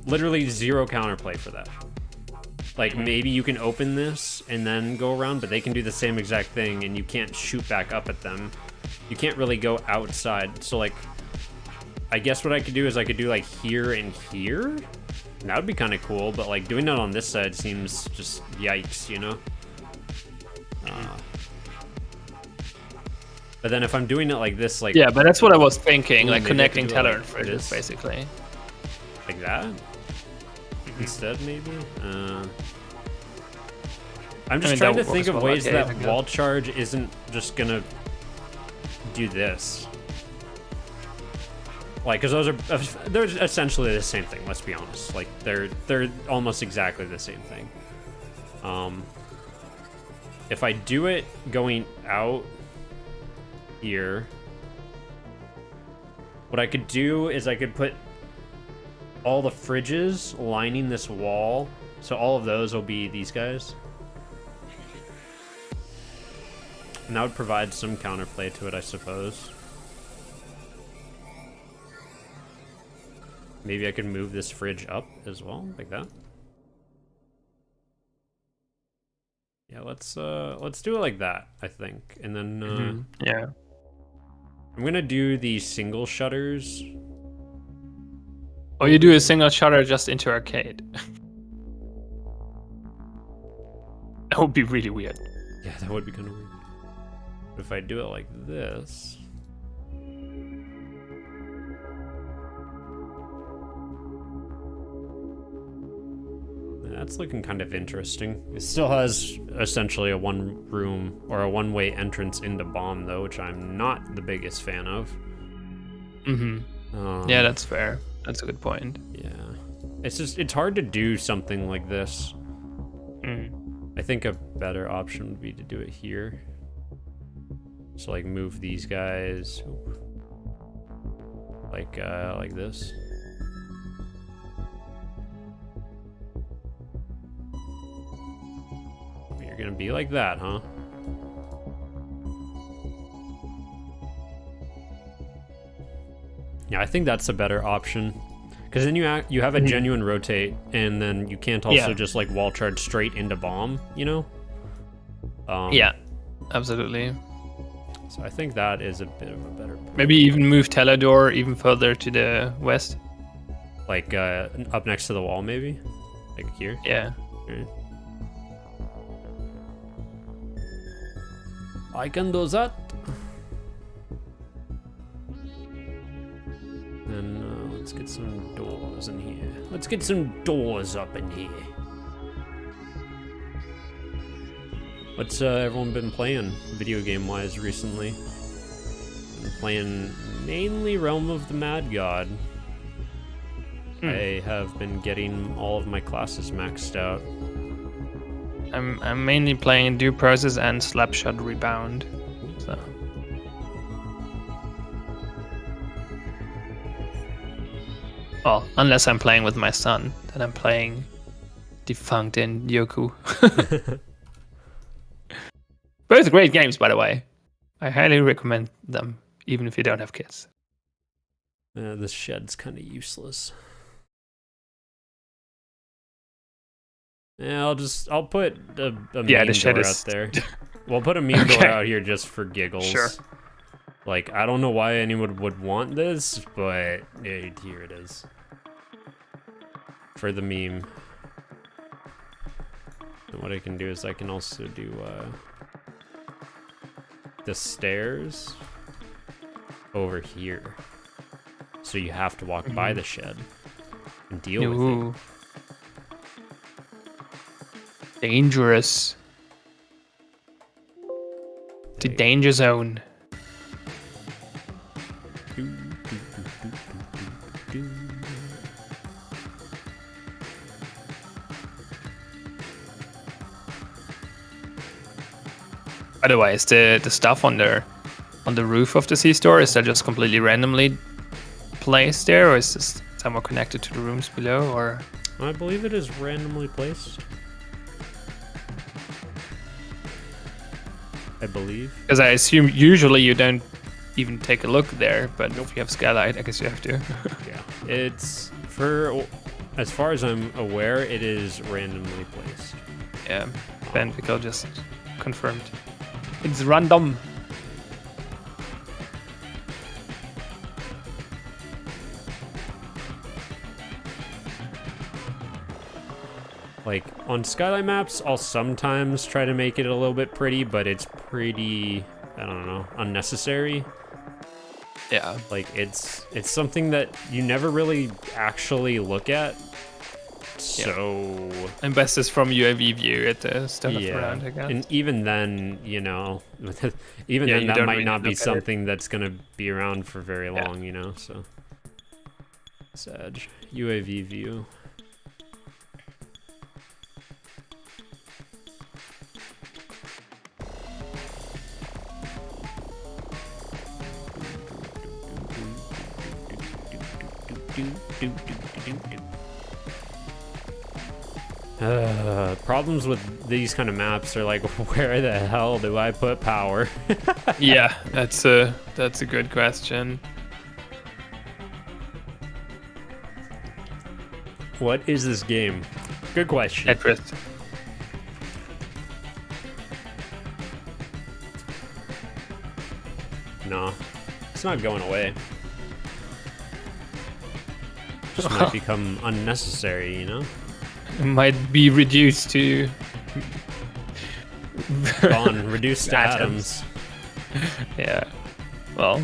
Literally 0 counterplay for that. Like, maybe you can open this and then go around, but they can do the same exact thing and you can't shoot back up at them. You can't really go outside. So like, I guess what I could do is I could do like here and here. And that would be kind of cool, but like doing it on this side seems just yikes, you know? But then if I'm doing it like this, like... Yeah, but that's what I was thinking, Ooh, like maybe I connecting could do it Teller like and fridges, this. basically. Like that? Instead, maybe? I'm just mean, trying that to think works of well, ways okay, I that guess. wall charge isn't just gonna do this. Like, because those are they're essentially the same thing. Let's be honest. Like, they're almost exactly the same thing. If I do it going out here, what I could do is I could put all the fridges lining this wall, so all of those will be these guys. And that would provide some counterplay to it, I suppose. Maybe I could move this fridge up as well, like that. Yeah, let's do it like that, I think. And then Yeah. I'm gonna do the single shutters. Or you do a single shutter just into arcade. That would be really weird. Yeah, that would be kind of weird. But if I do it like this, that's looking kind of interesting. It still has essentially a one room or a one-way entrance into bomb though, which I'm not the biggest fan of. Yeah, that's fair. That's a good point. Yeah. It's hard to do something like this. I think a better option would be to do it here. So like move these guys like this. You're gonna be like that, huh? Yeah, I think that's a better option. Because then you have a genuine rotate, and then you can't also just like wall charge straight into bomb, you know? Yeah, absolutely. So I think that is a bit of a better point. Maybe even move Teledor even further to the west. Like up next to the wall, maybe? Like here? Yeah. Right. I can do that. Then let's get some doors in here. Let's get some doors up in here. What's everyone been playing video game wise recently? Been playing mainly Realm of the Mad God. I have been getting all of my classes maxed out. I'm mainly playing Due Process and Slapshot Rebound. So. Well, unless I'm playing with my son, then I'm playing Defunct and Yoku. Both great games, by the way. I highly recommend them, even if you don't have kids. This shed's kind of useless. Yeah, I'll put a meme door out there. We'll put a meme door out here just for giggles. Sure. Like, I don't know why anyone would want this, but here it is. For the meme. And what I can do is I can also do the stairs over here. So you have to walk by the shed and deal with it. Dangerous. The danger zone. By the way, is the stuff on the roof of the C-store, is that just completely randomly placed there, or is this somehow connected to the rooms below, or? I believe it is randomly placed. I believe. Because I assume usually you don't even take a look there, but if you have Skylight, I guess you have to. Yeah, it's as far as I'm aware, it is randomly placed. Yeah, Ben Pickle just confirmed. It's random. Like, on Skylight maps, I'll sometimes try to make it a little bit pretty, but it's pretty, I don't know, unnecessary. Yeah. Like, it's something that you never really actually look at. So... And best is from UAV view at the stuff yeah. around, I guess. And even then, you know, even then that might not be something that's going to be around for very long, you know, so... Sad. UAV view. Problems with these kind of maps are like, where the hell do I put power? Yeah, that's a good question. What is this game? Good question. Tetris. No, it's not going away. Just might become unnecessary, you know? It might be reduced to... Gone, reduced to atoms. Yeah. Well,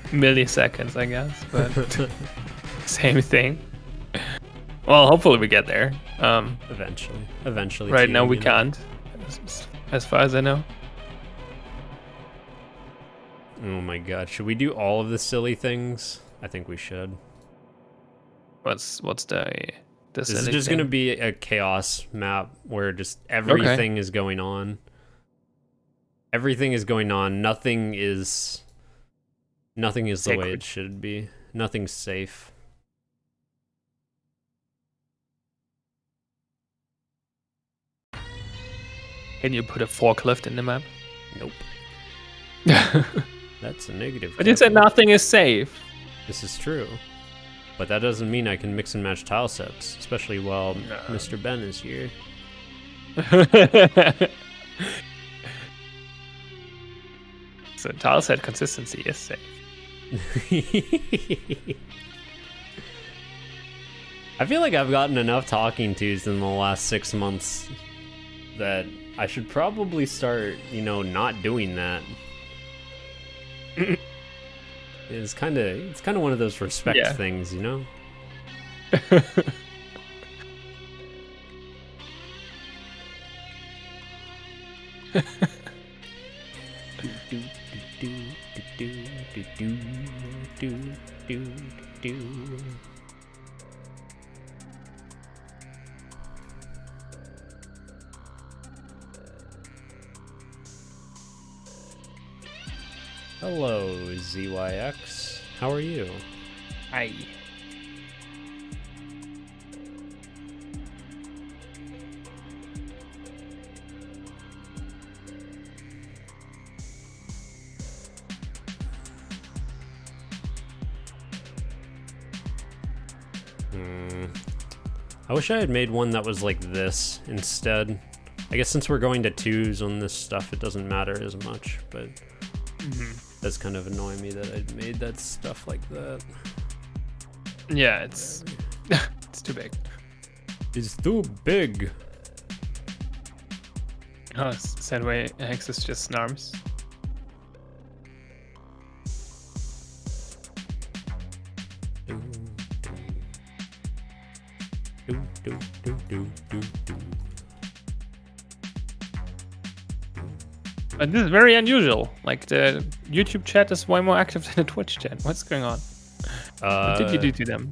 milliseconds, I guess, but same thing. Well, hopefully we get there. Eventually. Right too, now we you know? can't, as far as I know. Oh my god, should we do all of the silly things? I think we should. What's the This is just going to be a chaos map where just everything is going on. Everything is going on. Nothing is the way it should be. Nothing's safe. Can you put a forklift in the map? Nope. That's a negative. But you said nothing is safe. This is true. But that doesn't mean I can mix and match tile sets, especially while Mr. Ben is here. So Tal said consistency is safe. I feel like I've gotten enough talking tos in the last 6 months that I should probably start, not doing that. It's kind of one of those respect things, Hello, ZYX. How are you? Hi. I wish I had made one that was like this instead. I guess since we're going to 2s on this stuff, it doesn't matter as much, but that's kind of annoying me that I'd made that stuff like that. Yeah, it's it's too big. It's too big. Oh, Sandway X is just snarms. But this is very unusual. Like the YouTube chat is way more active than the Twitch chat. What's going on? What did you do to them?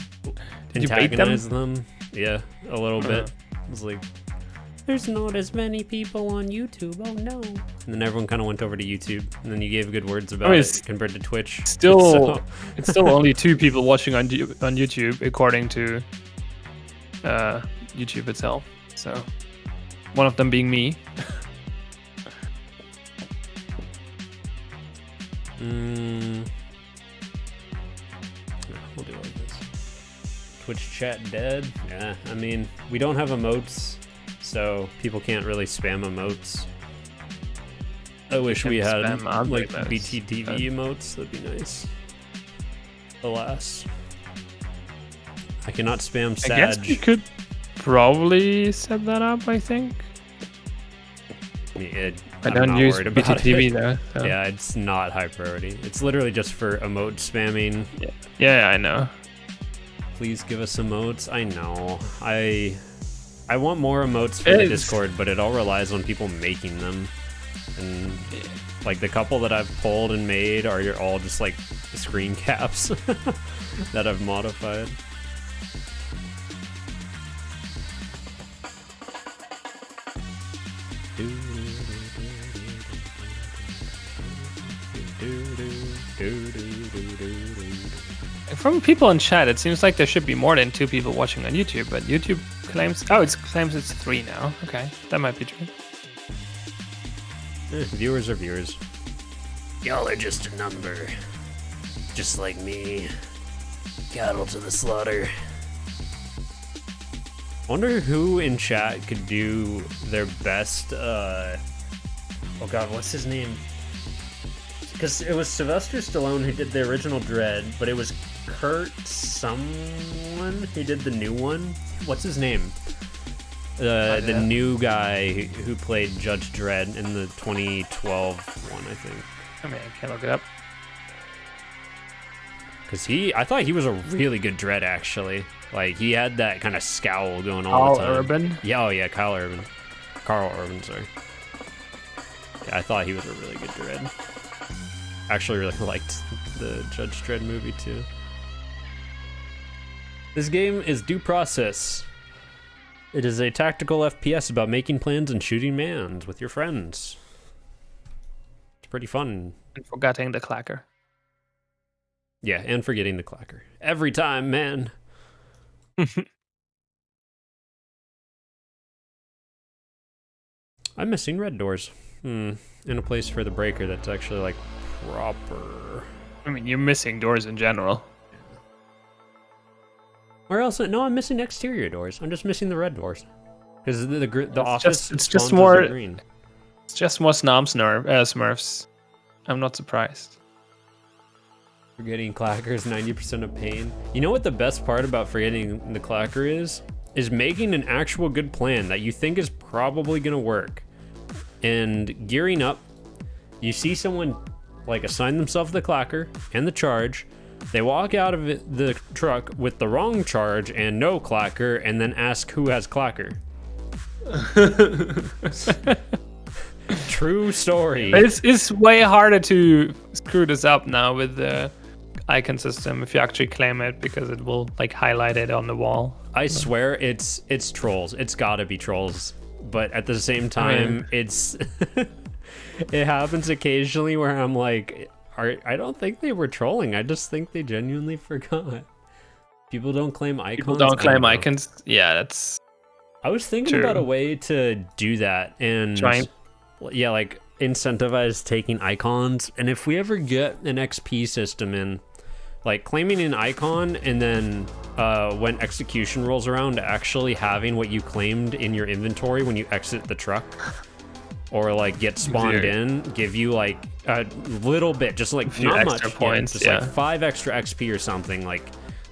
Did you bait them? Antagonize them? Yeah, a little bit. It was like, there's not as many people on YouTube. Oh no! And then everyone kind of went over to YouTube, and then you gave good words about it compared to Twitch. Still, it's still only 2 people watching on YouTube, according to YouTube itself. So, one of them being me. We'll do like this. Twitch chat dead? Yeah, I mean, we don't have emotes, so people can't really spam emotes. I wish we had like BTTV emotes, that'd be nice. Alas. I cannot spam Sag. I guess we could probably set that up, I think. I don't use BTTV though. So. Yeah, it's not high priority. It's literally just for emote spamming. Yeah, I know. Please give us emotes. I know. I want more emotes for the Discord, but it all relies on people making them. And like the couple that I've pulled and made are all just like screen caps that I've modified. From people in chat, it seems like there should be more than 2 people watching on YouTube, but YouTube claims it's 3 now. Okay, that might be true. Viewers are viewers. Y'all are just a number. Just like me. Cattle to the slaughter. I wonder who in chat could do their best, oh god, what's his name? Because it was Sylvester Stallone who did the original Dredd, but it was Kurt someone who did the new one. What's his name? The new guy who played Judge Dredd in the 2012 one, I think. I mean, I can't look it up. Because I thought he was a really good Dredd, actually. Like, he had that kind of scowl going all the time. Carl Urban? Yeah, oh yeah, Carl Urban, sorry. Yeah, I thought he was a really good Dredd. Actually really liked the Judge Dredd movie, too. This game is Due Process. It is a tactical FPS about making plans and shooting mans with your friends. It's pretty fun. And forgetting the clacker. Yeah, and forgetting the clacker. Every time, man. I'm missing red doors. In a place for the breaker that's actually, like, proper. I mean, you're missing doors in general. Or else, no, I'm missing exterior doors. I'm just missing the red doors. Because the office it's just spawns more as green. It's just more Smurfs. I'm not surprised. Forgetting Clacker is 90% of pain. You know what the best part about forgetting the Clacker is? Is making an actual good plan that you think is probably gonna work. And gearing up, you see someone like assign themselves the Clacker and the charge. They walk out of the truck with the wrong charge and no Clacker, and then ask who has Clacker. True story. It's way harder to screw this up now with the icon system if you actually claim it, because it will like highlight it on the wall. I swear it's trolls. It's gotta be trolls. But at the same time, it's it happens occasionally where I'm like, I don't think they were trolling. I just think they genuinely forgot. People don't claim icons. People don't claim icons. Yeah, that's. I was thinking true. about a way to do that and yeah, like incentivize taking icons. And if we ever get an XP system in, like claiming an icon and then when execution rolls around, actually having what you claimed in your inventory when you exit the truck or like get spawned in, give you like a little bit, just like not much points, just like 5 extra XP or something. Like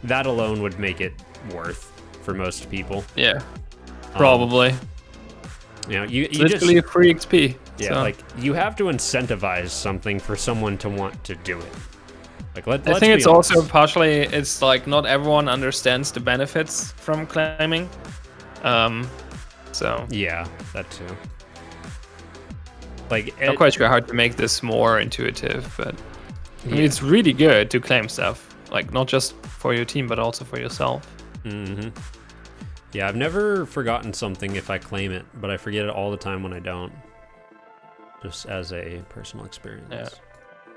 that alone would make it worth for most people. Yeah, probably. You know, you literally just, free XP. Yeah, so. like you have to incentivize something for someone to want to do it. Like I think it's also partially, it's like not everyone understands the benefits from claiming. So yeah, that too. Like not quite sure how to make this more intuitive, but I mean, it's really good to claim stuff, like not just for your team but also for yourself. Mm-hmm. Yeah, I've never forgotten something if I claim it, but I forget it all the time when I don't. Just as a personal experience. Yeah.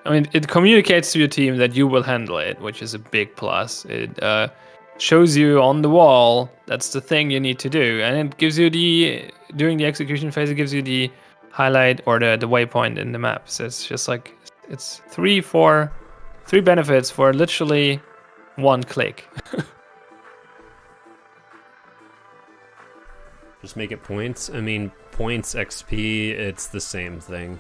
I mean, it communicates to your team that you will handle it, which is a big plus. It shows you on the wall that's the thing you need to do, and it gives you during the execution phase, it gives you the highlight or the waypoint in the map. So it's just like it's three benefits for literally one click. Just make it points. I mean, points, XP, it's the same thing.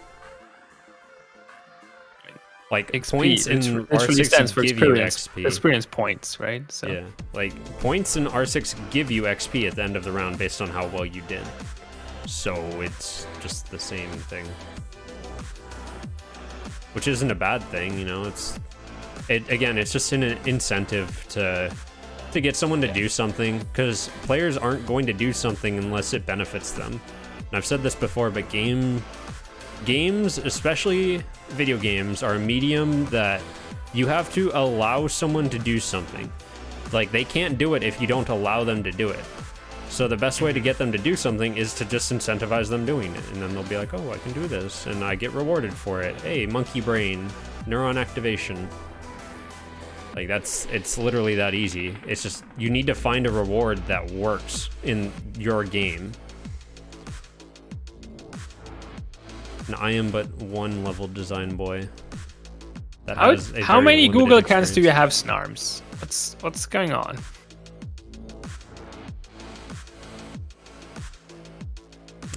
Like XP, points in literally stands R6 for give you experience, XP. experience points, right? So yeah, like points in R6 give you XP at the end of the round based on how well you did. So it's just the same thing, which isn't a bad thing, you know. It's just an incentive to get someone to do something, because players aren't going to do something unless it benefits them. And I've said this before, but games, especially video games, are a medium that you have to allow someone to do something. Like, they can't do it if you don't allow them to do it. So the best way to get them to do something is to just incentivize them doing it. And then they'll be like, oh, I can do this, and I get rewarded for it. Hey, monkey brain, neuron activation. Like, it's literally that easy. It's just, you need to find a reward that works in your game. And I am but one level design boy. How many Google accounts do you have, Snarms? What's going on?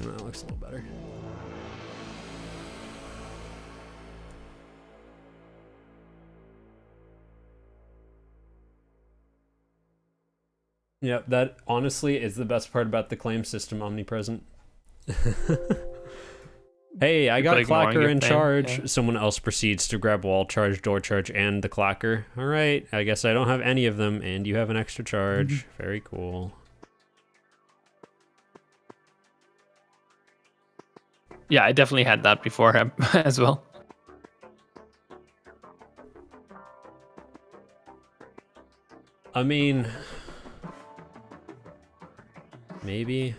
That looks a little better. Yeah, that honestly is the best part about the claim system, omnipresent. Hey, I got Clacker in charge. Yeah. Someone else proceeds to grab wall charge, door charge, and the Clacker. All right, I guess I don't have any of them, and you have an extra charge. Very cool. Yeah, I definitely had that before as well. I mean, maybe.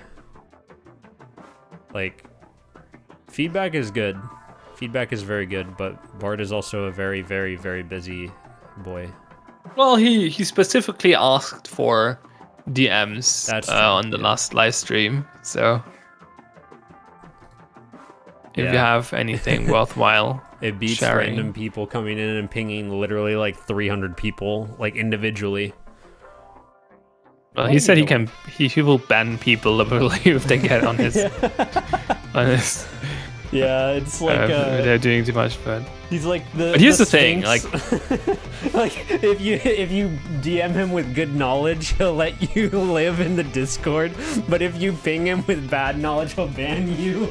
Like, feedback is good. Feedback is very good, but Bart is also a very, very, very busy boy. Well, he specifically asked for DMs on the last live stream, so if you have anything worthwhile, it beats sharing. Random people coming in and pinging literally like 300 people, like individually. Well, he said he will ban people liberally if they get on his on his Yeah, it's like they're doing too much, but he's like the. But here's the thing, Sphinx. Like if you DM him with good knowledge, he'll let you live in the Discord. But if you ping him with bad knowledge, he'll ban you.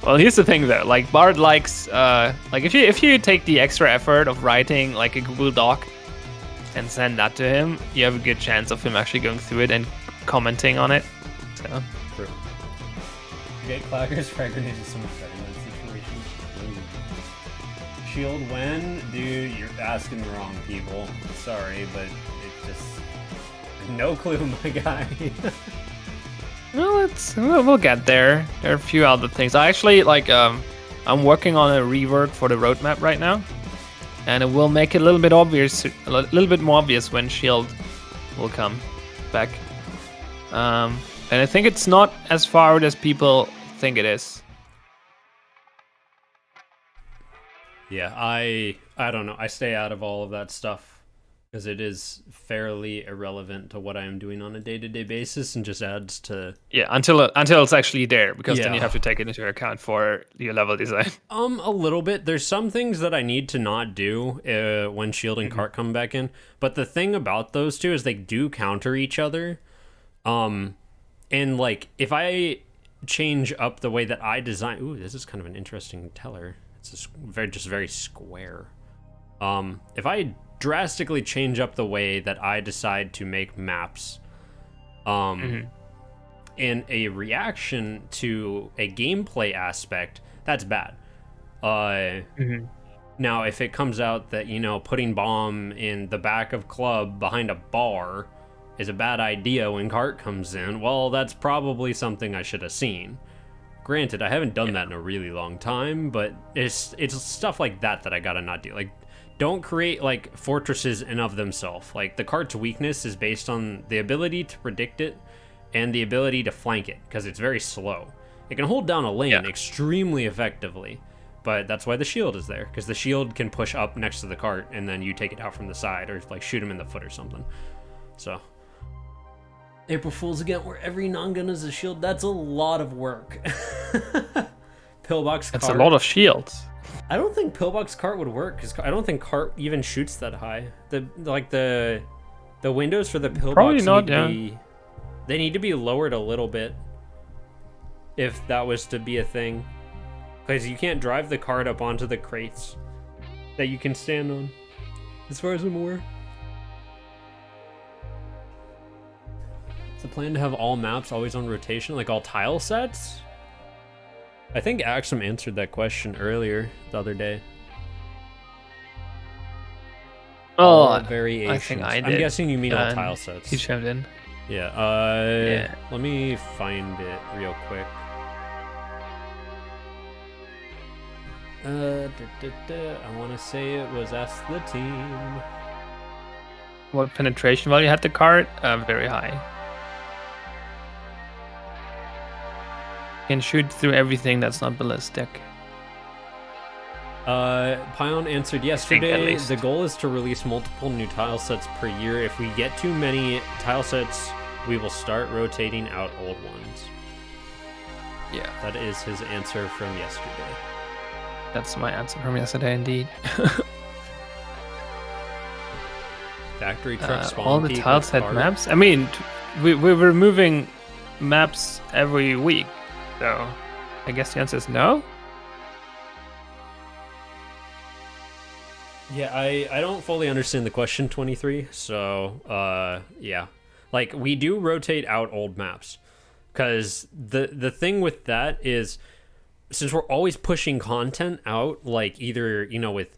well, here's the thing though. Like Bard likes, like if you take the extra effort of writing like a Google Doc and send that to him, you have a good chance of him actually going through it and commenting on it. So. True. Get Clacker's frag grenade is so much better in that situation. Shield when? Dude, you're asking the wrong people. Sorry, but it just... No clue, my guy. Well, we'll get there. There are a few other things. I actually, like, I'm working on a rework for the roadmap right now. And it will make it a little bit more obvious when Shield will come back. And I think it's not as far out as people think it is. Yeah, I don't know. I stay out of all of that stuff because it is fairly irrelevant to what I am doing on a day-to-day basis and just adds to... Yeah, until it's actually there, because then Yeah. you have to take it into account for your level design. A little bit. There's some things that I need to not do when Shield and Cart come back in. But the thing about those two is they do counter each other. And like, if I change up the way that I design... Ooh, this is kind of an interesting teller. It's just very square. If I drastically change up the way that I decide to make maps, in a reaction to a gameplay aspect, that's bad. Now, if it comes out that, you know, putting bomb in the back of club behind a bar is a bad idea when Cart comes in, well, that's probably something I should have seen. Granted, I haven't done that in a really long time, but it's stuff like that that I gotta not do. Like, don't create like fortresses in of themselves. Like, the Cart's weakness is based on the ability to predict it and the ability to flank it, because it's very slow. It can hold down a lane extremely effectively, but that's why the shield is there, because the shield can push up next to the Cart and then you take it out from the side or like shoot him in the foot or something. So April Fool's again, where every non-gun is a shield. That's a lot of work. Pillbox Cart. That's a lot of shields. I don't think Pillbox Cart would work, because I don't think Cart even shoots that high. The windows for the Pillbox Probably not, they need to be lowered a little bit if that was to be a thing, because you can't drive the Cart up onto the crates that you can stand on, as far as I'm aware. Is the plan to have all maps always on rotation, like all tile sets? I think Axum answered that question earlier the other day. Oh, variations. I think I did. I'm guessing you mean all And tile sets. He chimed in. Yeah. Let me find it real quick. I want to say it was Ask the Team. What penetration value had the Cart? Very high. Can shoot through everything that's not ballistic. Pion answered yesterday. The goal is to release multiple new tile sets per year. If we get too many tile sets, we will start rotating out old ones. Yeah. That is his answer from yesterday. That's my answer from yesterday, indeed. Factory truck spawn all the peak tile with set Cart. maps? I mean, we're removing maps every week, so I guess the answer is no? Yeah, I don't fully understand the question, 23, so, yeah. Like, we do rotate out old maps, because the thing with that is, since we're always pushing content out, like, either, you know, with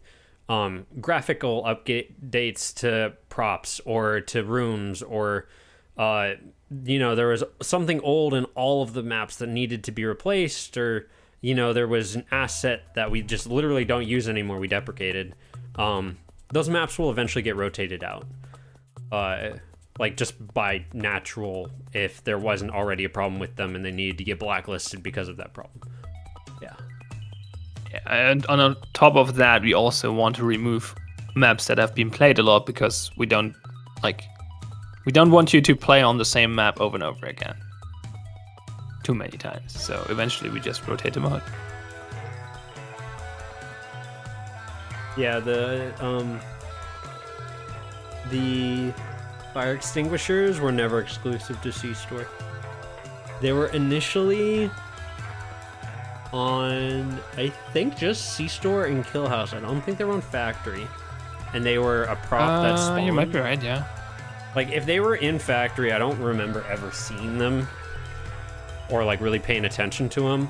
graphical updates to props or to rooms, or, you know, there was something old in all of the maps that needed to be replaced, or, you know, there was an asset that we just literally don't use anymore, we deprecated. Those maps will eventually get rotated out, like just by natural, if there wasn't already a problem with them and they needed to get blacklisted because of that problem. Yeah. And on top of that, we also want to remove maps that have been played a lot, because we don't, like, We don't want you to play on the same map over and over again. Too many times. So eventually we just rotate them out. Yeah, the fire extinguishers were never exclusive to C-Store. They were initially on, I think, just C-Store and Kill House. I don't think they were on Factory. And they were a prop that spawned. You might be right, yeah. Like, if they were in Factory, I don't remember ever seeing them or, like, really paying attention to them.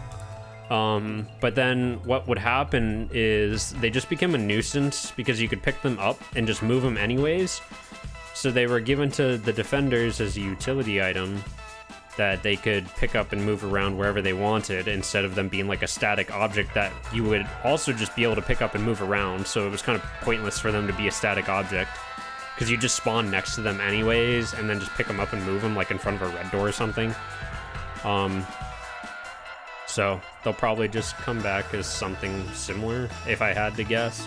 But then what would happen is they just became a nuisance because you could pick them up and just move them anyways. So they were given to the defenders as a utility item that they could pick up and move around wherever they wanted, instead of them being like a static object that you would also just be able to pick up and move around. So it was kind of pointless for them to be a static object, because you just spawn next to them anyways and then just pick them up and move them like in front of a red door or something. So they'll probably just come back as something similar, if I had to guess.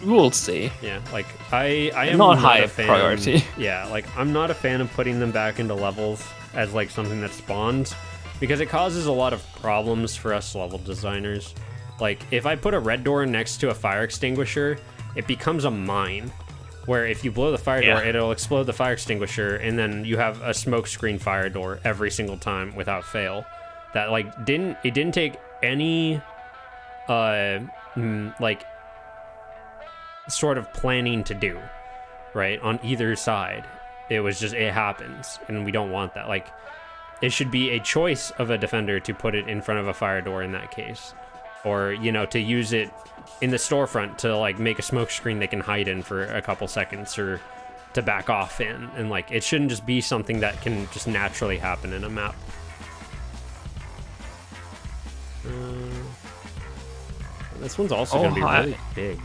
We'll see. Yeah, like I am not not high a fan. priority. Yeah, like I'm not a fan of putting them back into levels as like something that spawns, because it causes a lot of problems for us level designers. Like if I put a red door next to a fire extinguisher, it becomes a mine, where if you blow the fire door, it'll explode the fire extinguisher, and then you have a smoke screen fire door every single time without fail. That like didn't take any like sort of planning to do, right, on either side. It was just, it happens, and we don't want that. Like, it should be a choice of a defender to put it in front of a fire door in that case, or, you know, to use it in the storefront to like make a smoke screen they can hide in for a couple seconds, or to back off in. And like, it shouldn't just be something that can just naturally happen in a map. This one's also gonna be really big.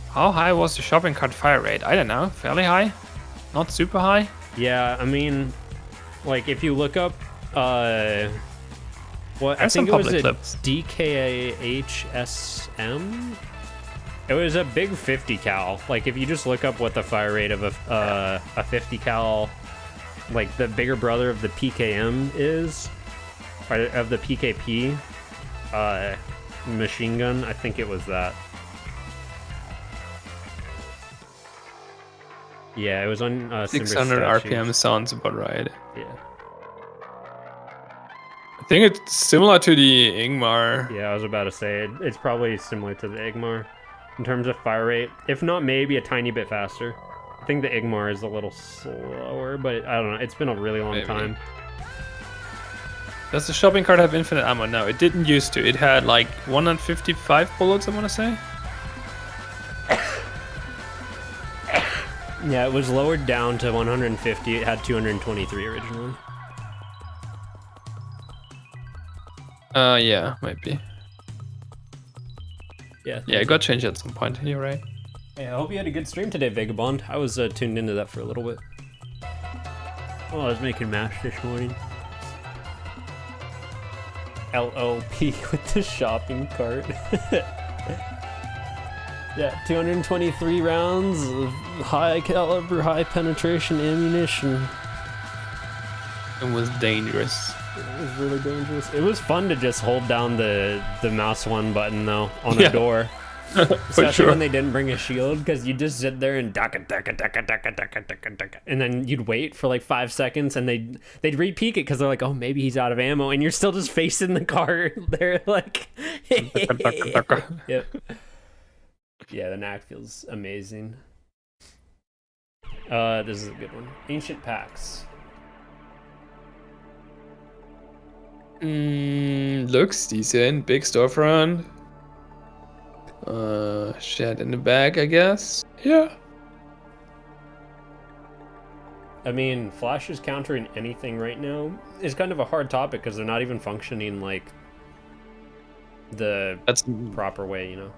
How high was the shopping cart fire rate? I don't know. Fairly high? Not super high? Yeah, I mean, like if you look up, what I think it was a DKHSM. It was a big 50 cal. Like if you just look up what the fire rate of a 50 cal, like the bigger brother of the PKM is, or of the PKP machine gun, I think it was that. Yeah, it was on 600 RPM sounds about right. Yeah. I think it's similar to the Ingmar. Yeah, I was about to say it's probably similar to the Igmar in terms of fire rate. If not, maybe a tiny bit faster. I think the Igmar is a little slower, but I don't know. It's been a really long time. Does the shopping cart have infinite ammo? No, it didn't used to. It had like 155 bullets, I want to say. Yeah, it was lowered down to 150. It had 223 originally. Yeah, might be. Yeah, it got changed at some point. You're right. Yeah, I hope you had a good stream today, Vagabond. I was tuned into that for a little bit. Oh, I was making mash this morning. LLP with the shopping cart. Yeah, 223 rounds of high caliber, high penetration ammunition. It was dangerous. It was really dangerous. It was fun to just hold down the mouse one button though on a door. Especially when they didn't bring a shield, because you just sit there and and then you'd wait for like 5 seconds, and they'd re-peek it because they're like, oh, maybe he's out of ammo, and you're still just facing the car. They're like, yep. Yeah, the knack feels amazing. This is a good one. Ancient Packs. Looks decent. Big storefront. Shed in the back, I guess. Yeah. I mean, Flash is countering anything right now is kind of a hard topic because they're not even functioning like that's proper way, you know.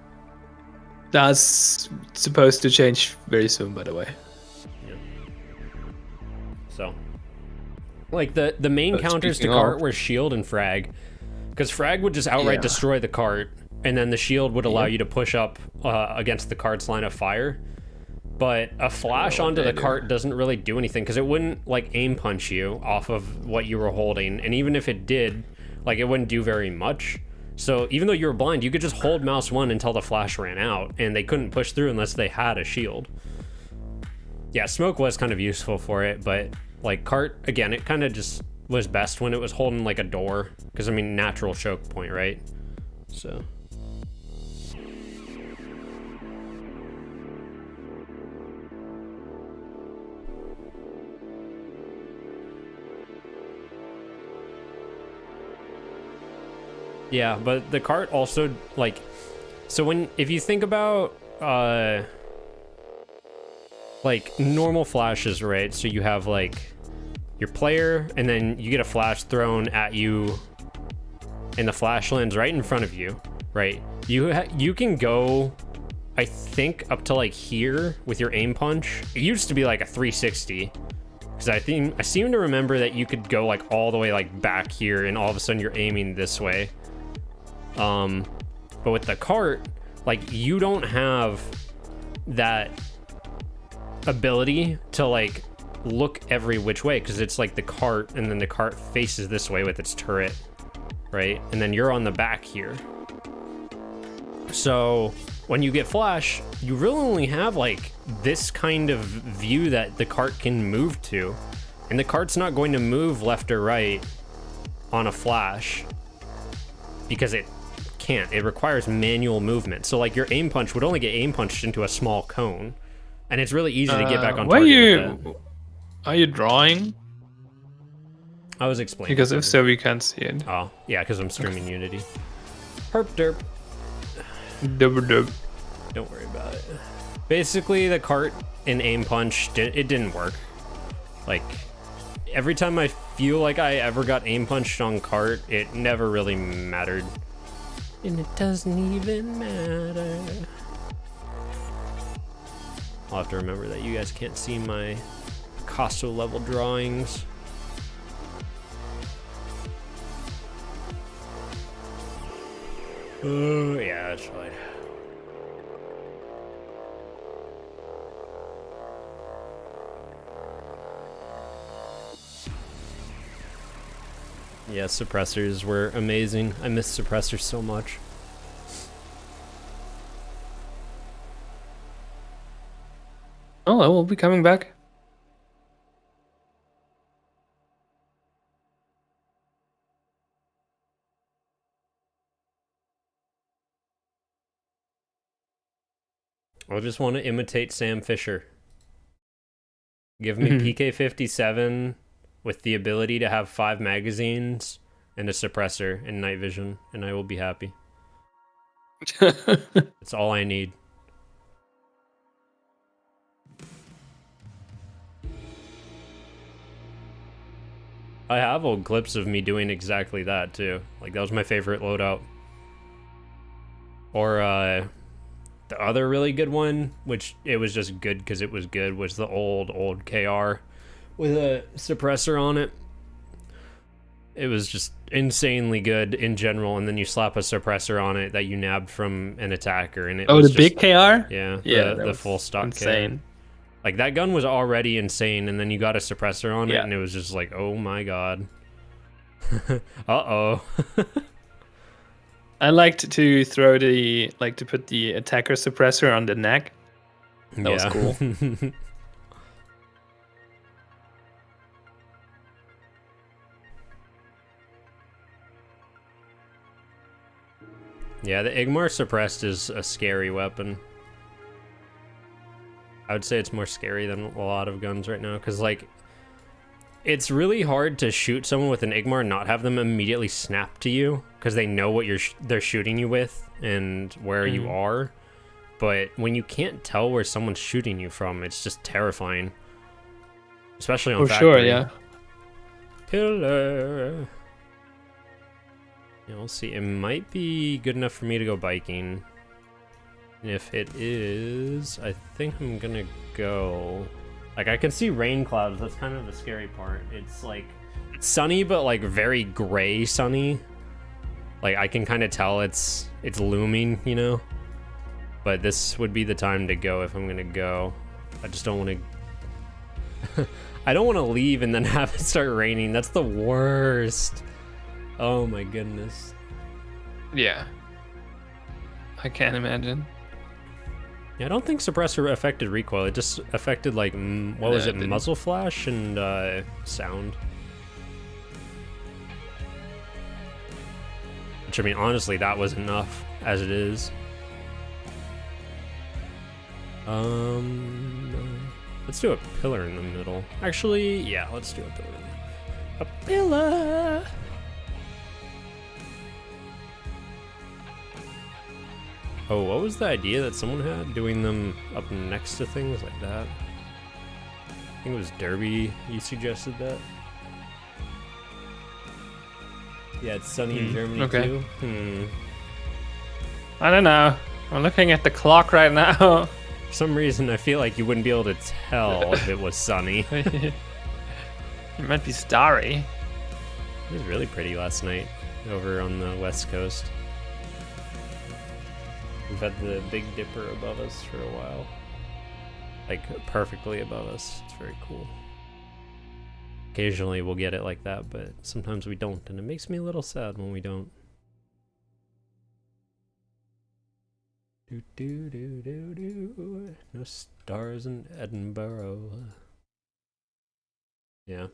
That's supposed to change very soon, by the way. Yeah. So, like the main counters to cart were shield and frag, because frag would just outright destroy the cart, and then the shield would allow you to push up against the cart's line of fire. But a flash what onto they the do. cart doesn't really do anything because it wouldn't like aim punch you off of what you were holding, and even if it did, like it wouldn't do very much. So even though you were blind, you could just hold mouse 1 until the flash ran out, and they couldn't push through unless they had a shield. Yeah, smoke was kind of useful for it, but like cart, again, it kind of just was best when it was holding like a door, because I mean natural choke point, right? So yeah, but the cart also, like, so if you think about like normal flashes, right? So you have like your player, and then you get a flash thrown at you, and the flash lands right in front of you, right? You can go, I think, up to like here with your aim punch. It used to be like a 360, because I seem to remember that you could go like all the way like back here, and all of a sudden you're aiming this way. But with the cart, like you don't have that ability to like look every which way, because it's like the cart, and then the cart faces this way with its turret, right? And then you're on the back here. So when you get flash, you really only have like this kind of view that the cart can move to, and the cart's not going to move left or right on a flash because it can't. It requires manual movement. So like your aim punch would only get aim punched into a small cone, and it's really easy to get back on target with that. Are you drawing? I was explaining. Because if so, we can't see it. Oh, yeah, because I'm streaming Unity. Herp derp. Dub. Don't worry about it. Basically, the cart and aim punch, it didn't work. Like, every time I feel like I ever got aim punched on cart, it never really mattered. And it doesn't even matter. I'll have to remember that you guys can't see my Picasso level drawings. Oh, yeah, that's fine. Yeah, suppressors were amazing. I miss suppressors so much. Oh, I will be coming back. I just want to imitate Sam Fisher. Give me PK-57 with the ability to have 5 magazines and a suppressor and night vision, and I will be happy. That's all I need. I have old clips of me doing exactly that too. Like, that was my favorite loadout. Or the other really good one, which it was just good because it was good, was the old KR with a suppressor on it. It was just insanely good in general, and then you slap a suppressor on it that you nabbed from an attacker, and it Oh, was the big KR? Yeah, Yeah, the full stock insane. KR. Like, that gun was already insane, and then you got a suppressor on it, Yeah. and it was just like, oh my god. Uh-oh. I liked to throw to put the attacker suppressor on the neck. That was cool. Yeah, the Igmar suppressed is a scary weapon. I would say it's more scary than a lot of guns right now, because, like, it's really hard to shoot someone with an Igmar and not have them immediately snap to you, because they know what they're shooting you with and where you are. But when you can't tell where someone's shooting you from, it's just terrifying. Especially on For factory. sure, yeah. Pillar. Yeah, we'll see. It might be good enough for me to go biking. And if it is, I think I'm gonna go... Like, I can see rain clouds. That's kind of the scary part. It's, like, sunny, but, like, very gray sunny. Like, I can kind of tell it's looming, you know? But this would be the time to go if I'm gonna go. I just don't want to... I don't want to leave and then have it start raining. That's the worst. Oh my goodness. Yeah. I can't imagine. Yeah, I don't think suppressor affected recoil. It just affected like what was No, it? it didn't. Muzzle flash and sound. Which I mean, honestly, that was enough as it is. Let's do a pillar in the middle. Actually, yeah, let's do a pillar. A pillar. Oh, what was the idea that someone had? Doing them up next to things like that? I think it was Derby, you suggested that? Yeah, it's sunny in Germany okay. too. I don't know. I'm looking at the clock right now. For some reason, I feel like you wouldn't be able to tell if it was sunny. It might be starry. It was really pretty last night over on the west coast. We've had the Big Dipper above us for a while. Like, perfectly above us. It's very cool. Occasionally we'll get it like that, but sometimes we don't, and it makes me a little sad when we don't. Do do do do do. No stars in Edinburgh. Yeah.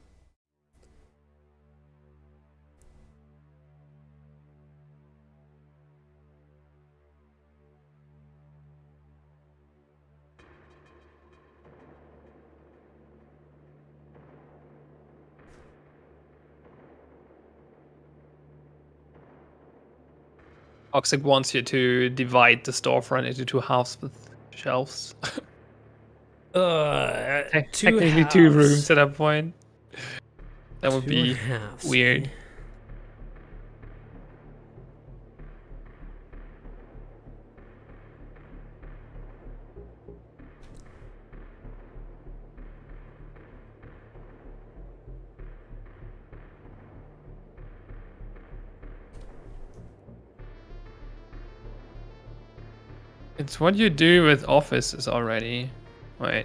Toxic wants you to divide the storefront into 2 halves with shelves. Technically 2 rooms at that point. That would be weird. It's what you do with offices already. Wait.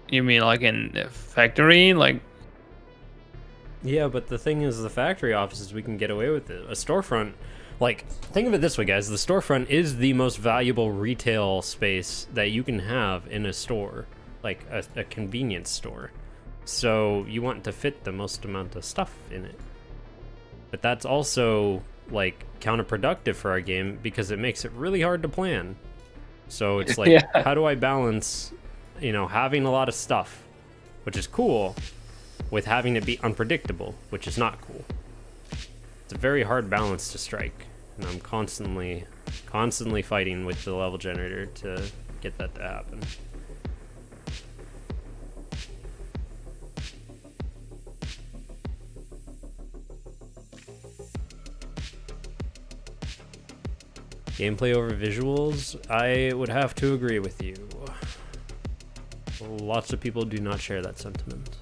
You mean like in a factory? Like, Yeah, but the thing is, the factory offices, we can get away with it. A storefront, like, think of it this way, guys. The storefront is the most valuable retail space that you can have in a store, like a convenience store. So you want to fit the most amount of stuff in it. But that's also, like, counterproductive for our game because it makes it really hard to plan. So it's like, Yeah. how do I balance, you know, having a lot of stuff, which is cool, with having it be unpredictable, which is not cool. It's a very hard balance to strike, and I'm constantly fighting with the level generator to get that to happen. Gameplay over visuals, I would have to agree with you. Lots of people do not share that sentiment.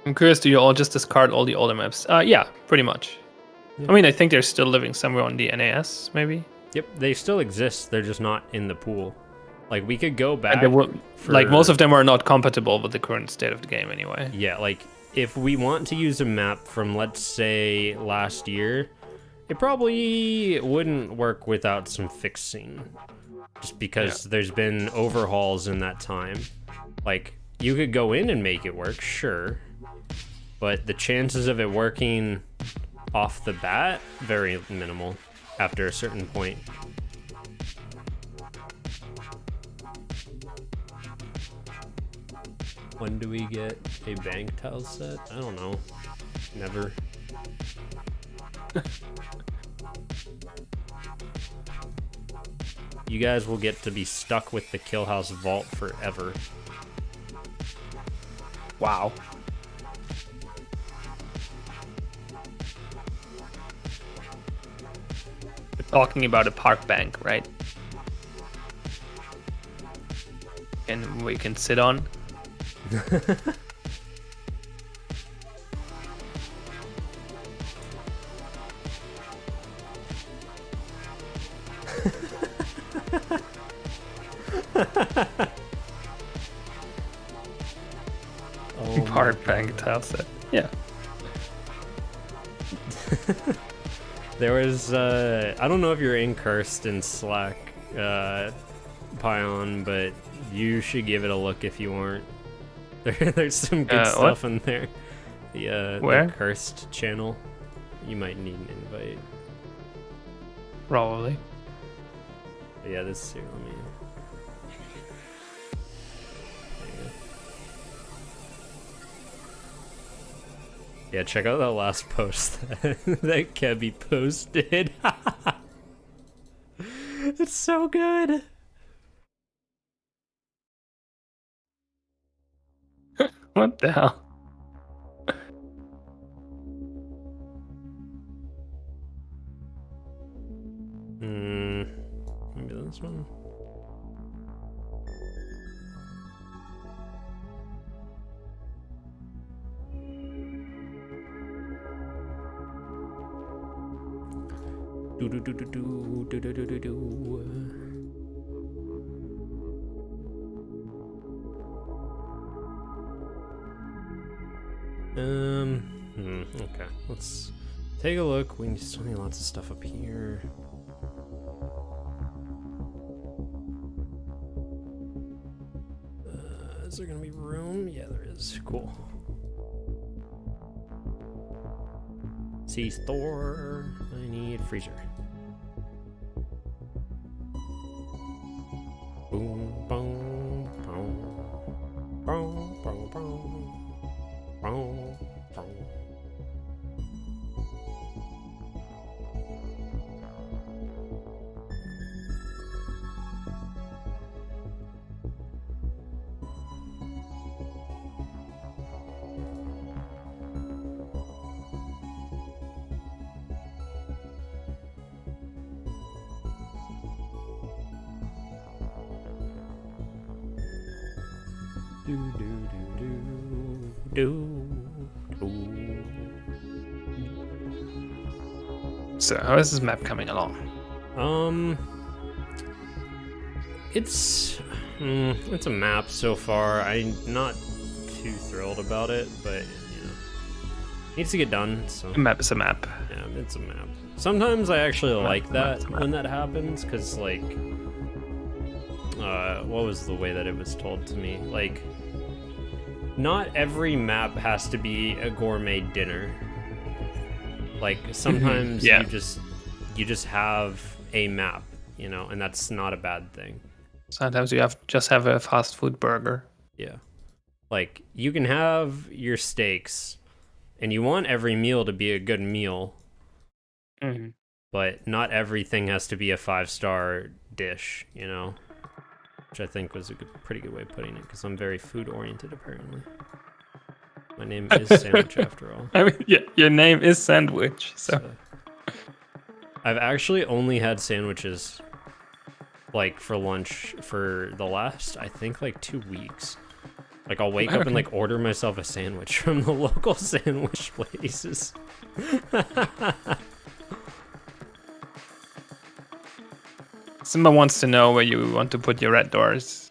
I'm curious, do you all just discard all the older maps? Yeah, pretty much. Yeah. I mean, I think they're still living somewhere on the NAS, maybe. Yep, they still exist, they're just not in the pool. Like, we could go back. And they will, for, like, most of them are not compatible with the current state of the game anyway. Yeah, like, if we want to use a map from, let's say, last year, it probably wouldn't work without some fixing. Just because there's been overhauls in that time. Like, you could go in and make it work, sure. But the chances of it working off the bat, very minimal after a certain point. When do we get a bank tile set? I don't know. Never. You guys will get to be stuck with the Kill House vault forever. Wow. We're talking about a park bank, right? we can sit on. Oh, Part bank tile set. Yeah. there was I don't know if you're in Cursed in Slack, Pion, but you should give it a look if you aren't. There's some good stuff in there. Where? The Cursed channel. You might need an invite. Probably. But yeah, this here. Let me. Yeah, check out that last post that Kebby posted. It's so good. What the hell? Maybe this one. Do do do do do do do do do do. Okay, let's take a look. We still need lots of stuff up here. Is there gonna be room? Yeah, there is. Cool. C-store. I need freezer. Boom, boom, boom, boom, boom, boom, boom, boom. Do do do do do. So how is this map coming along? It's a map so far. I'm not too thrilled about it, but you know, needs to get done. So A map is a map. yeah, it's a map. Sometimes I actually like that when that happens, cause like, what was the way that it was told to me? Like, not every map has to be a gourmet dinner. Like sometimes Yeah. you just have a map, you know, and that's not a bad thing. Sometimes you just have a fast food burger. Yeah. Like you can have your steaks and you want every meal to be a good meal, but not everything has to be a 5-star dish, you know, which I think was a pretty good way of putting it, because I'm very food oriented apparently. My name is Sandwich after all. I mean, yeah, your name is Sandwich, so. I've actually only had sandwiches like for lunch for the last, I think, like 2 weeks. Like I'll wake up and like order myself a sandwich from the local sandwich places. Someone wants to know where you want to put your red doors.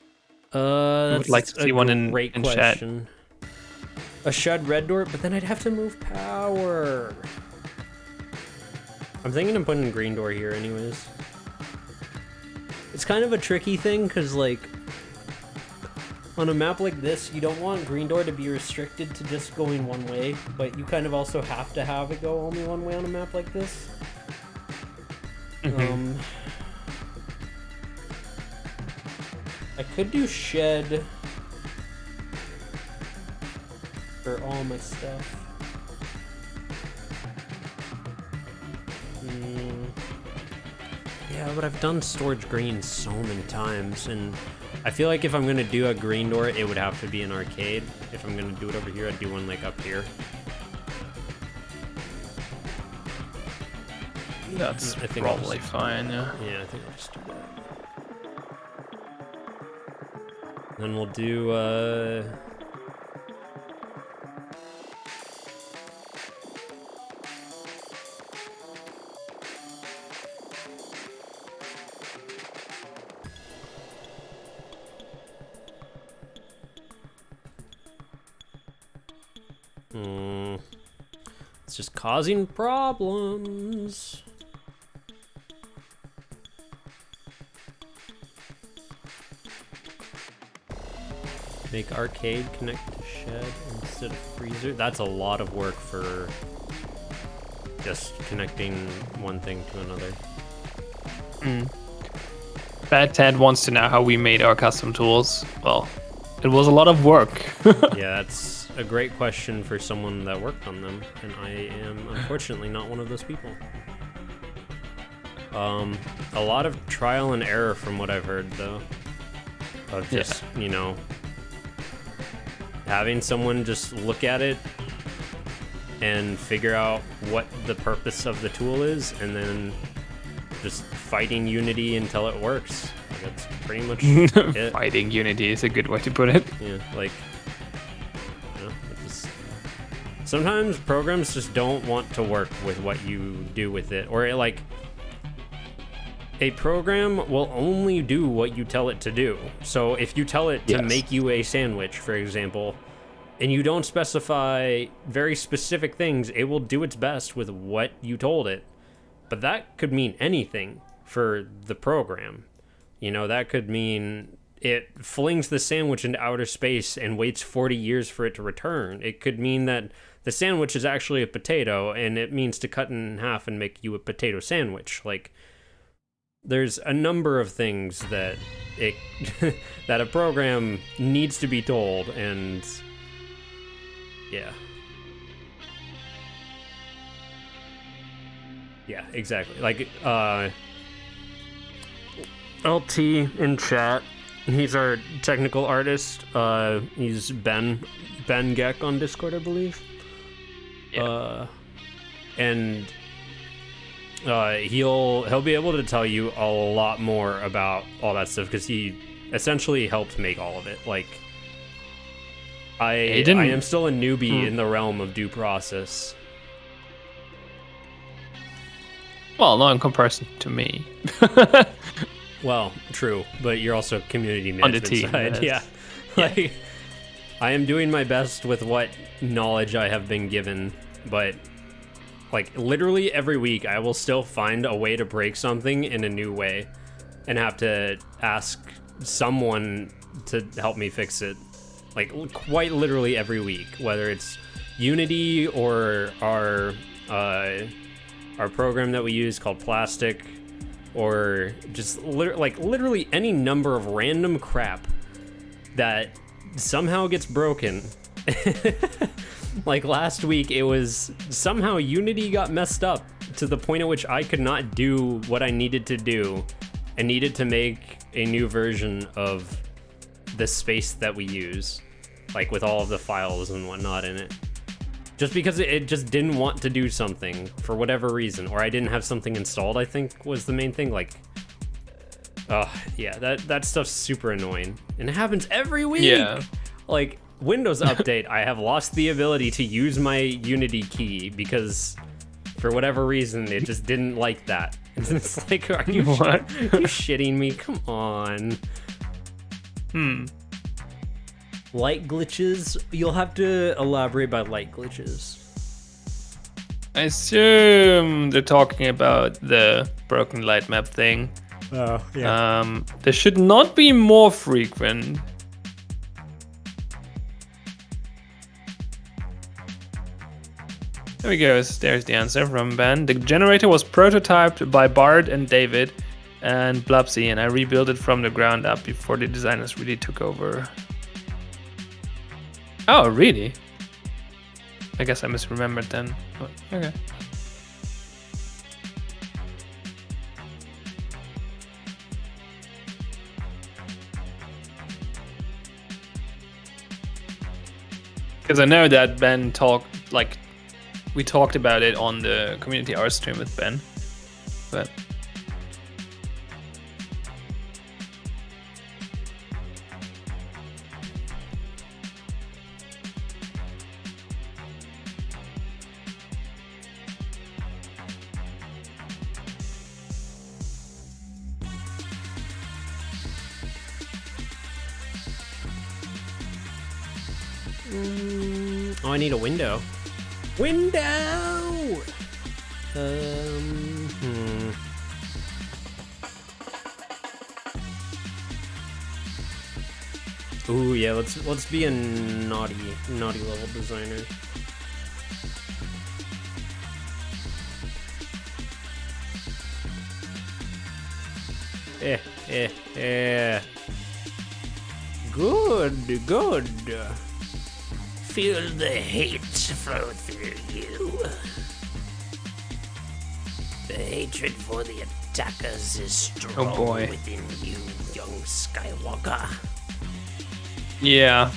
That's would like to see one in great Shed. question. A shed red door, but then I'd have to move power. I'm thinking of putting a green door here anyways. It's kind of a tricky thing, because like on a map like this, you don't want green door to be restricted to just going one way, but you kind of also have to have it go only one way on a map like this. I could do shed for all my stuff. Yeah, but I've done storage green so many times, and I feel like if I'm gonna do a green door, it would have to be an arcade. If I'm gonna do it over here, I'd do one like up here. That's I think I'll probably just- fine, yeah. Yeah, I think I'll just do that. Then we'll do it's just causing problems. Make arcade connect to shed instead of freezer. That's a lot of work for just connecting one thing to another. Bad Ted wants to know how we made our custom tools. Well, it was a lot of work. Yeah, that's a great question for someone that worked on them, and I am unfortunately not one of those people. A lot of trial and error from what I've heard, though. Of just, you know, having someone just look at it and figure out what the purpose of the tool is, and then just fighting Unity until it works. That's pretty much it. Fighting Unity is a good way to put it. Yeah, like, you know, sometimes programs just don't want to work with what you do with it, or like a program will only do what you tell it to do. So if you tell it to make you a sandwich, for example, and you don't specify very specific things, it will do its best with what you told it. But that could mean anything for the program. You know, that could mean it flings the sandwich into outer space and waits 40 years for it to return. It could mean that the sandwich is actually a potato and it means to cut it in half and make you a potato sandwich. Like, there's a number of things that it that a program needs to be told, and yeah. Yeah, exactly. Like, LT in chat, he's our technical artist. He's Ben Geck on Discord, I believe. Yeah. And he'll be able to tell you a lot more about all that stuff, because he essentially helped make all of it. Like, I am still a newbie in the realm of due process. Well, not in comparison to me. Well, true, but you're also community On the management team, side. Yeah. Like, I am doing my best with what knowledge I have been given, but like literally every week I will still find a way to break something in a new way and have to ask someone to help me fix it. Like, quite literally every week, whether it's Unity or our program that we use called Plastic, or just literally any number of random crap that somehow gets broken. Like last week, it was somehow Unity got messed up to the point at which I could not do what I needed to do and needed to make a new version of the space that we use, like with all of the files and whatnot in it. Just because it just didn't want to do something for whatever reason, or I didn't have something installed, I think was the main thing. Like, yeah, that stuff's super annoying, and it happens every week. Yeah. Like, Windows Update, I have lost the ability to use my Unity key because for whatever reason it just didn't like that. And it's like, are you shitting me? Come on. Light glitches? You'll have to elaborate by light glitches. I assume they're talking about the broken light map thing. Oh, yeah. They should not be more frequent. There we go. There's the answer from Ben. The generator was prototyped by Bard and David and Blubsy, and I rebuilt it from the ground up before the designers really took over. Oh, really? I guess I misremembered then. But, okay. Because I know that Ben talked, like, we talked about it on the community art stream with Ben, but Oh, I need a window. Window! Ooh, yeah, let's be a naughty level designer. Good. Feel the hate flow through you. The hatred for the attackers is strong boy. within you, young Skywalker. Yeah.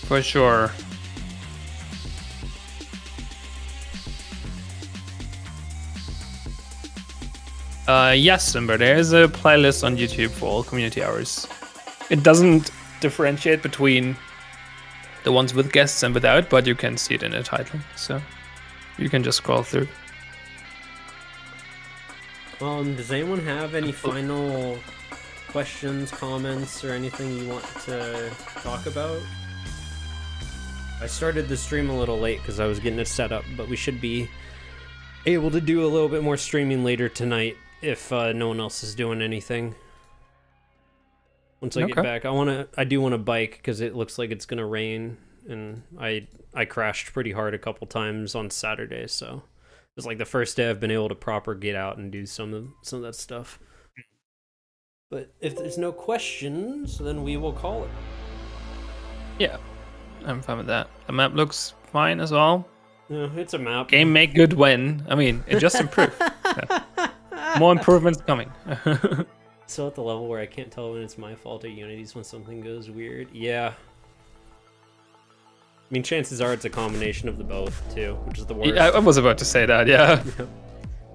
For sure. Yes, Simber, there is a playlist on YouTube for all community hours. It doesn't differentiate between the ones with guests and without, but you can see it in the title, so you can just scroll through. Does anyone have any final questions, comments, or anything you want to talk about? I started the stream a little late because I was getting it set up, but we should be able to do a little bit more streaming later tonight if no one else is doing anything. Once I get back, I do want to bike because it looks like it's gonna rain, and I crashed pretty hard a couple times on Saturday, so it's like the first day I've been able to proper get out and do some of that stuff. But if there's no questions, then we will call it. Yeah, I'm fine with that. The map looks fine as well. Yeah, it's a map. Game make good win. I mean, it just improved. Yeah. More improvements coming. Still at the level where I can't tell when it's my fault or Unity's when something goes weird. Yeah. I mean, chances are it's a combination of the both, too, which is the worst. Yeah, I was about to say that, yeah.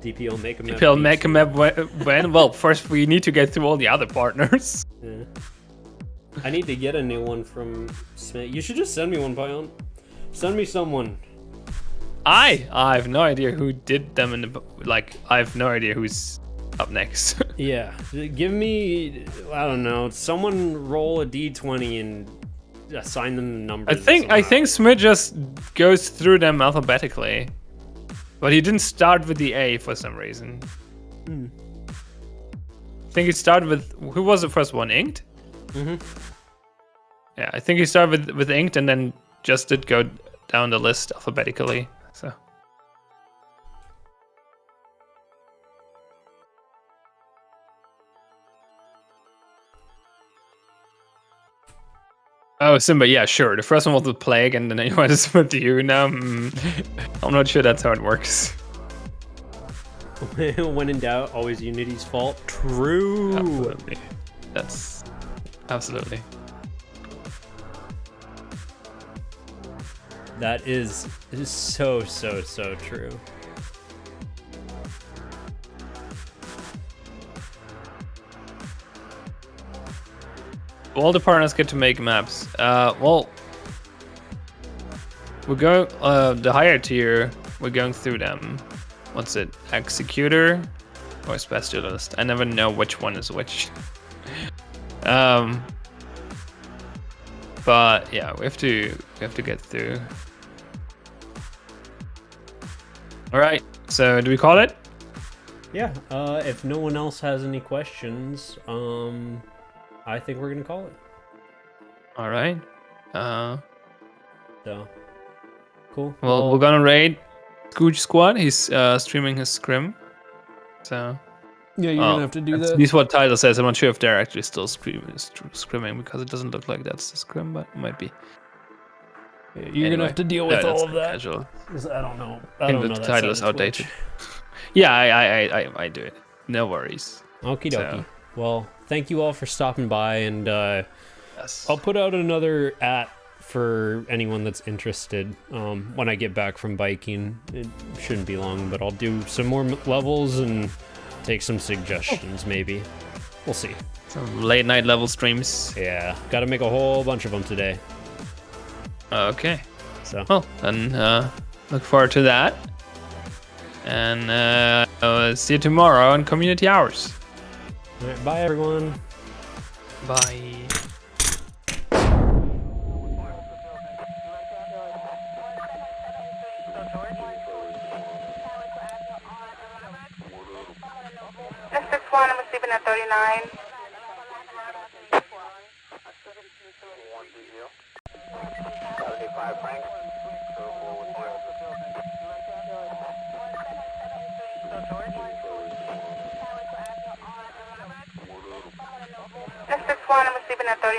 DPL make a map. DPL make a map when? Well, first we need to get through all the other partners. Yeah. I need to get a new one from Smith. You should just send me one, Pion. Send me someone. I have no idea who did them in the... Like, I have no idea who's up next. Yeah. Give me... I don't know. Someone roll a d20 and assign them the numbers. I think Smith just goes through them alphabetically. But he didn't start with the A for some reason. I think he started with... Who was the first one? Inked? Mm-hmm. Yeah, I think he started with Inked and then just did go down the list alphabetically. So... Oh, Simba, yeah, sure. The first one was the Plague, and then you went to split to you. Now, I'm not sure that's how it works. When in doubt, always Unity's fault. True. Absolutely. That's... Absolutely. That is so true. All the partners get to make maps. Well, we're going the higher tier. We're going through them. What's it? Executor or Specialist? I never know which one is which. But yeah, we have to get through. All right. So do we call it? Yeah. If no one else has any questions, I think we're gonna call it. All right. So cool. Well, we're gonna raid Scooch Squad. He's streaming his scrim. So yeah, you're gonna have to do that. This is what title says. I'm not sure if they're actually still scrimming because it doesn't look like that's the scrim, but it might be. Yeah, you're gonna have to deal with all of that. Casual. I don't know. I think the title is outdated. Yeah, I do it. No worries. Okie dokie. So. Well, thank you all for stopping by, and Yes. I'll put out another for anyone that's interested when I get back from biking. It shouldn't be long, but I'll do some more levels and take some suggestions, maybe. We'll see. Some late night level streams. Yeah, gotta make a whole bunch of them today. Okay. So. Well, then look forward to that. And see you tomorrow on Community Hours. All right, bye, everyone. Bye. receiving at 39. This is 1, I'm receiving at 39.